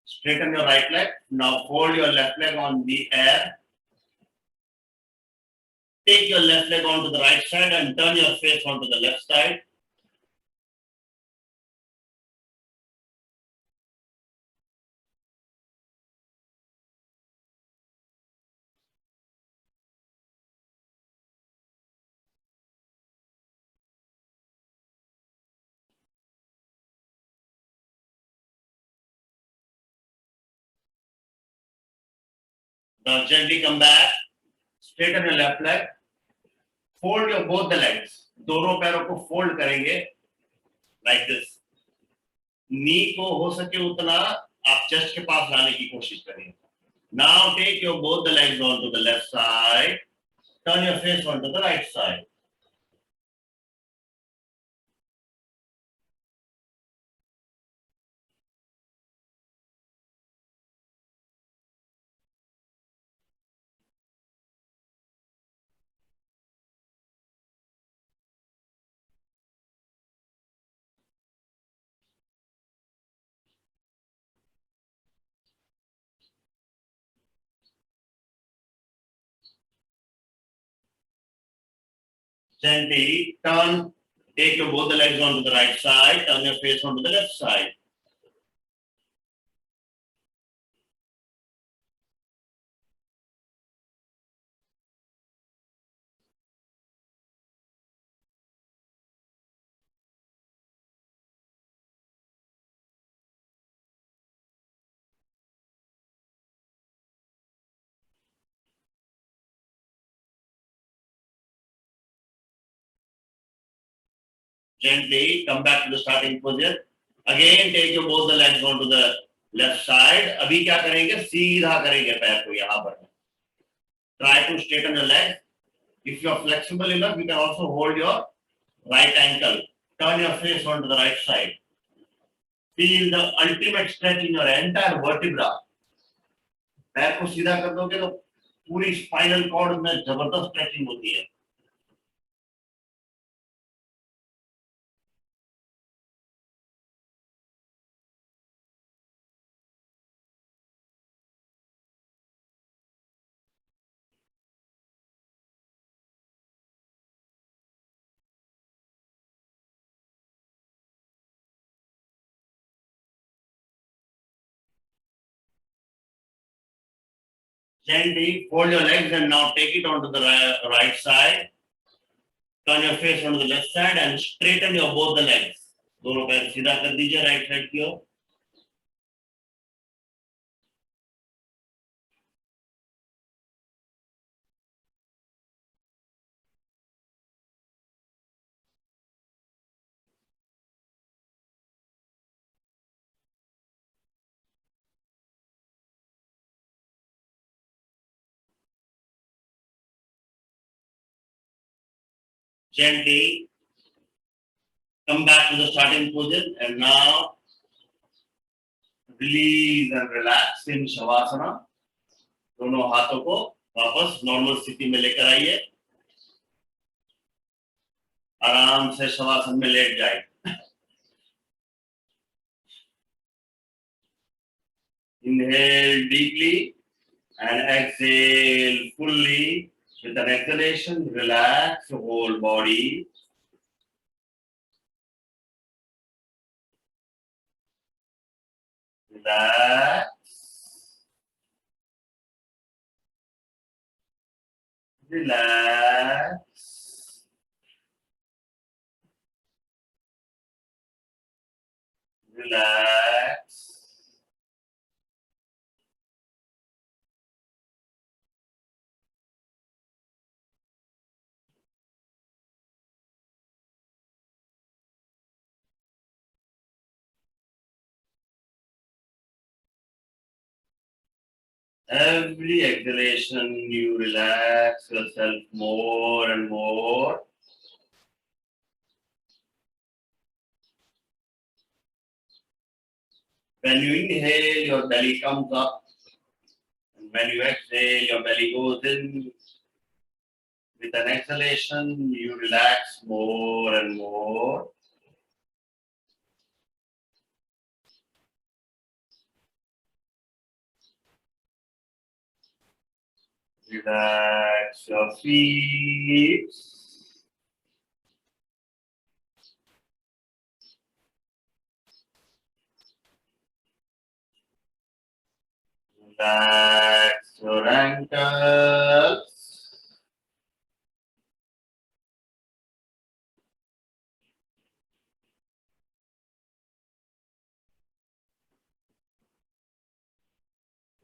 Straighten your right leg. Now fold your left leg on the air. Take your left leg onto the right side and turn your face onto the left side. Now gently come back. Straighten your left leg. Fold your both the legs. दोनों पैरों को fold करेंगे like this. नी को हो सके उतना आप chest के पास लाने की कोशिश करेंगे. Now take your both the legs onto the left side. Turn your face onto the right side. Gently turn, take your both the legs onto the right side, turn your face onto the left side. Gently come back to the starting position. Again take your both the legs onto the left side. अभी क्या करेंगे, सीधा करेंगे पैर को यहाँ पर. Try to straighten your leg. If you are flexible enough, you can also hold your right ankle. Turn your face onto the right side. Feel the ultimate stretch in your entire vertebra. पैर को सीधा कर दोगे तो पूरी spinal cord में जबरदस्त stretching होती है. Gently fold your legs and now take it onto the right side. Turn your face onto the left side and straighten your both the legs. दोनों पैर सीधा कर दीजिए राइट साइड की ओर. Gently come back to the starting position and now release and relax in Shavasana. दोनों हाथों को वापस नॉर्मल स्थिति में लेकर आइए. आराम से शवासन में लेट जाए. Inhale deeply and exhale fully. With an exhalation, relax the whole body. Relax. Relax. Relax. Every exhalation, you relax yourself more and more. When you inhale, your belly comes up. And when you exhale, your belly goes in. With an exhalation, you relax more and more. Relax your feet. Relax your ankles.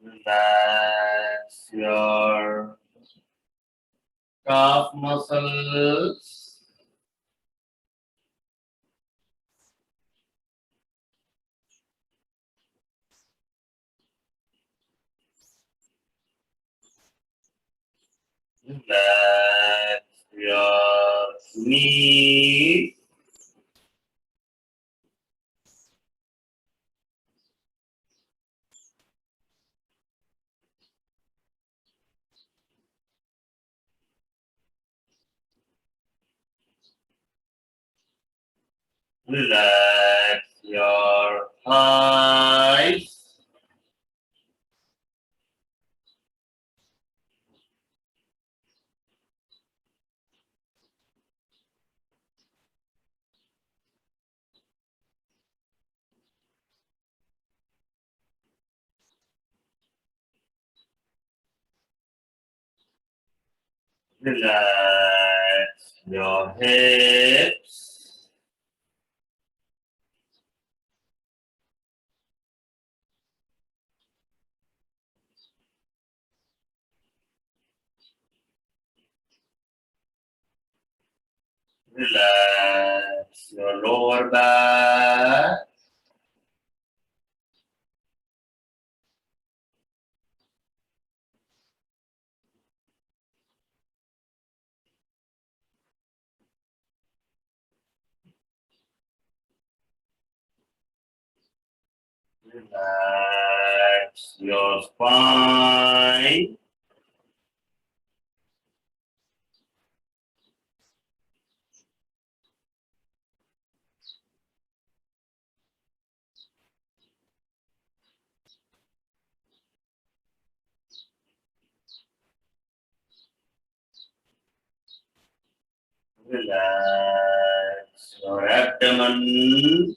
Relax your calf muscles. Relax your knees. Relax your thighs. Relax your hips. Relax your lower back. Relax your spine. Relax your abdomen.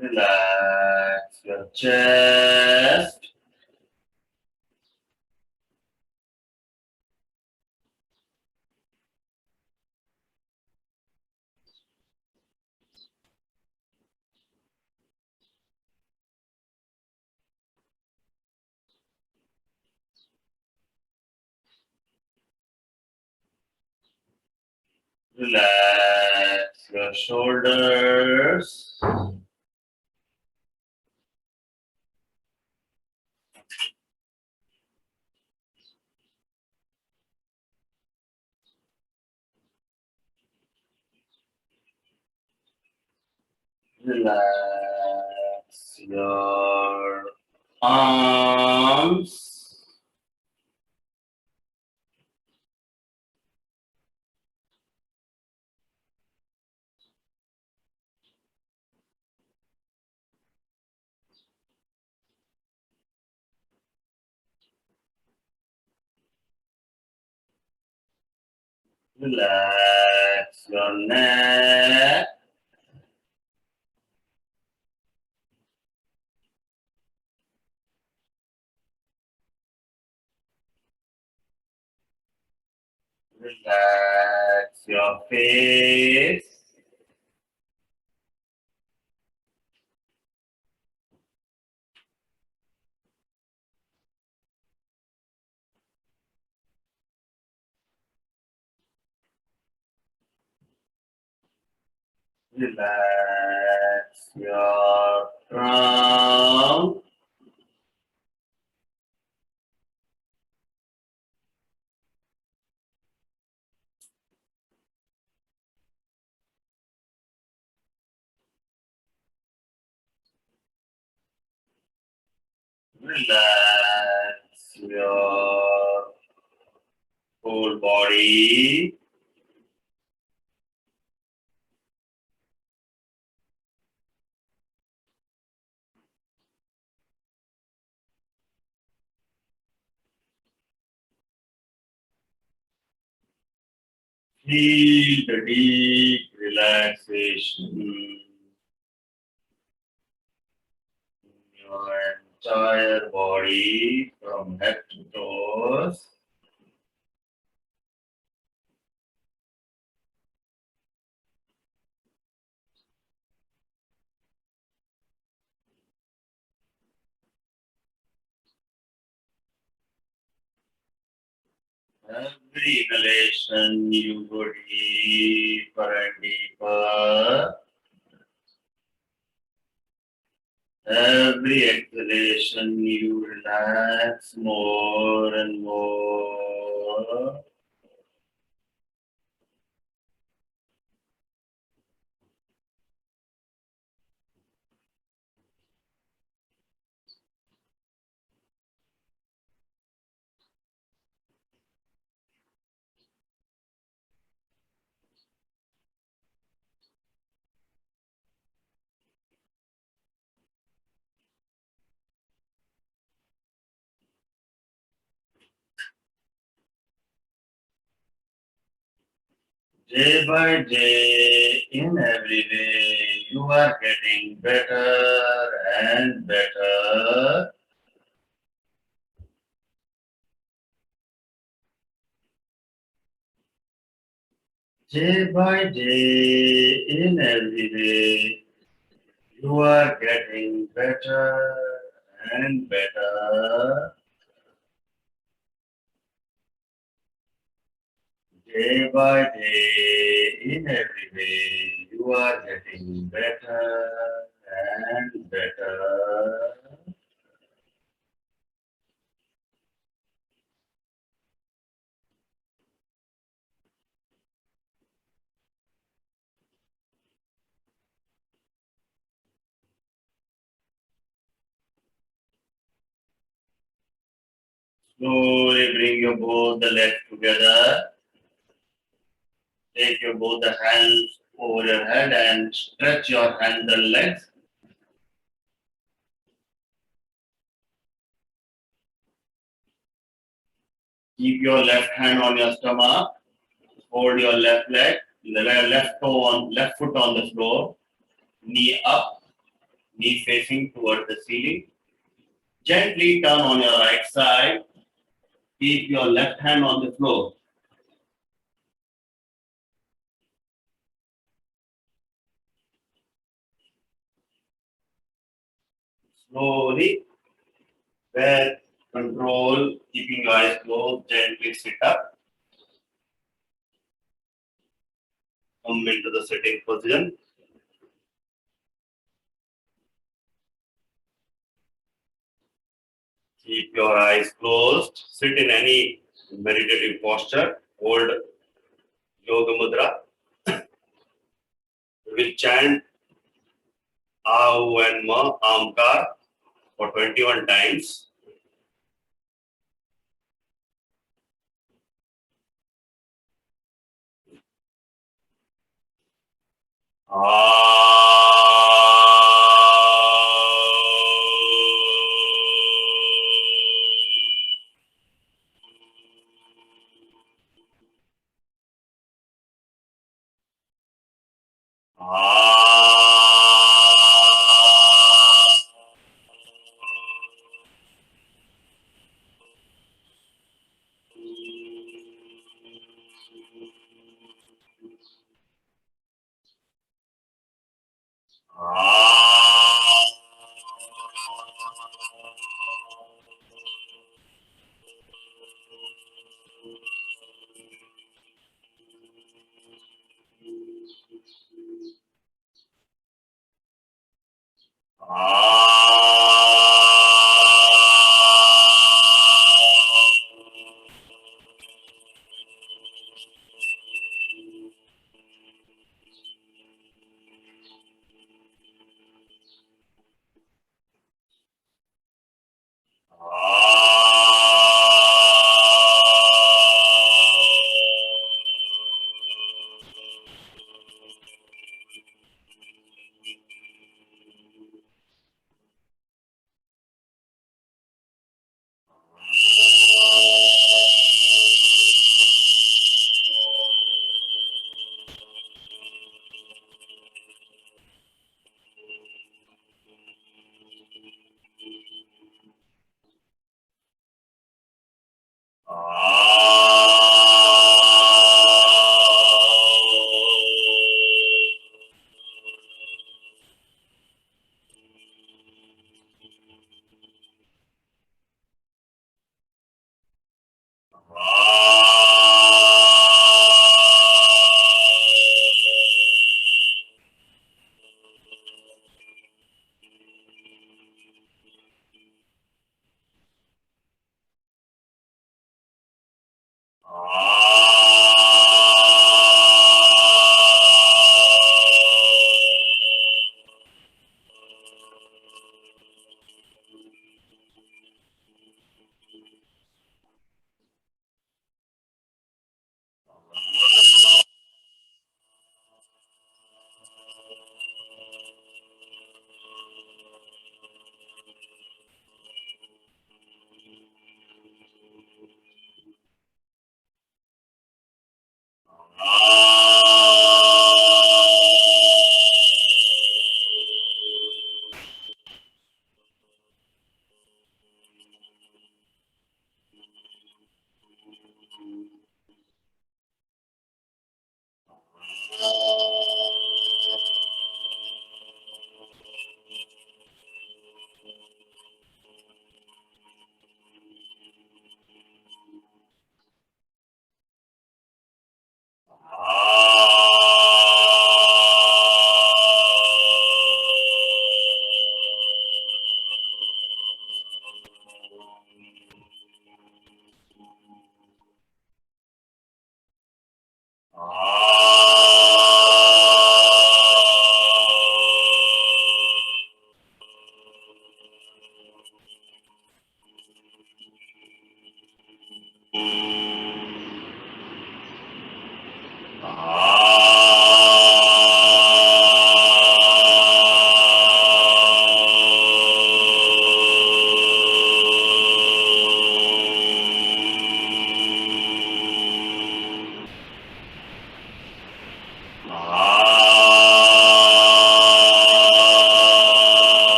Relax your chest. Relax your shoulders. Relax your arms. Relax your neck. Relax your face. Relax your trunk. Relax your whole body. Feel the deep relaxation in your entire body from head to toes. Every inhalation you go deeper and deeper. Every exhalation you relax more and more. Day by day, in every way, you are getting better and better. Day by day, in every way, you are getting better and better. Day by day, in every way, you are getting better and better. Slowly bring your both the legs together. Take your both the hands over your head and stretch your hands and legs. Keep your left hand on your stomach. Hold your left leg, left foot on the floor. Knee up, knee facing towards the ceiling. Gently turn on your right side. Keep your left hand on the floor. Slowly, breath control, keeping your eyes closed. Gently sit up. Come into the sitting position. Keep your eyes closed. Sit in any meditative posture. Hold Yoga Mudra. We will chant Ahu and Ma Amkar for 21 times.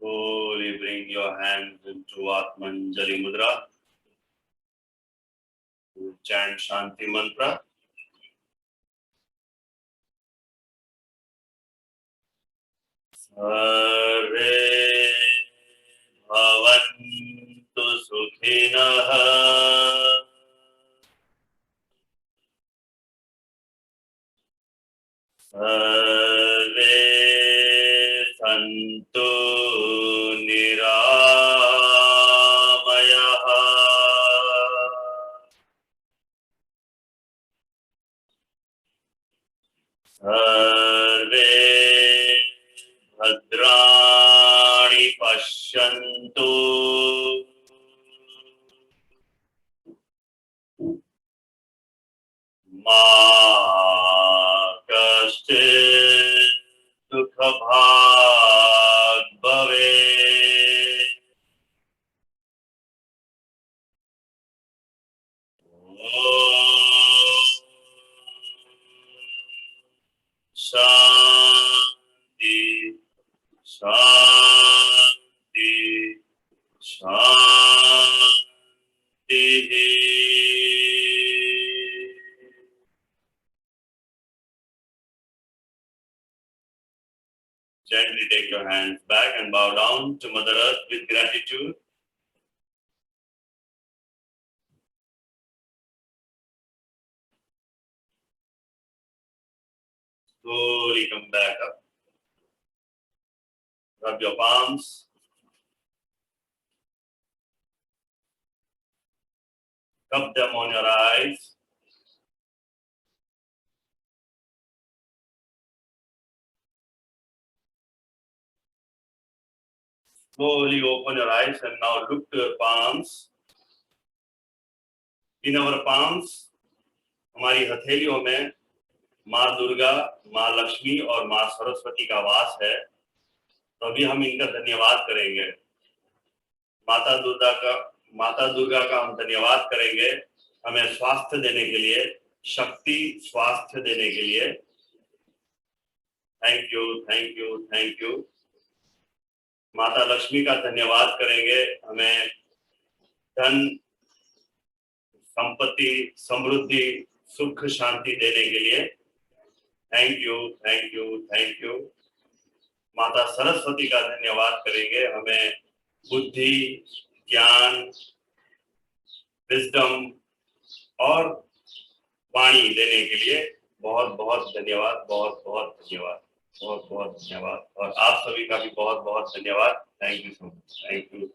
Slowly bring your hands into Atmanjali Mudra. Chant Shanti Mantra. Sarve Bhavantu Sukhinah. Sarve Santu Niramayah. Sarve Bhadrani Pashyantu. Ma Kaschit Dukha Bhag Bhavet. Shanti, Shanti, Shanti. Gently take your hands back and bow down to Mother Earth with gratitude. Slowly come back up. Rub your palms. Cup them on your eyes. Slowly open your eyes and now look to your palms. In our palms, हमारी हथेलियों में माँ दुर्गा, माँ लक्ष्मी और माँ सरस्वती का वास है. तो अभी हम इनका धन्यवाद करेंगे. माता दुर्गा का हम धन्यवाद करेंगे हमें स्वास्थ्य देने के लिए, शक्ति स्वास्थ्य देने के लिए. Thank you, thank you, thank you. माता लक्ष्मी का धन्यवाद करेंगे हमें धन, संपत्ति, समृद्धि, सुख, शांति देने के लिए. Thank you, thank you, thank you. माता सरस्वती का धन्यवाद करेंगे हमें बुद्धि, ज्ञान, विजडम और वाणी देने के लिए. बहुत बहुत धन्यवाद, बहुत बहुत धन्यवाद, बहुत बहुत धन्यवाद. और आप सभी का भी बहुत बहुत धन्यवाद. Thank you so much. Thank you.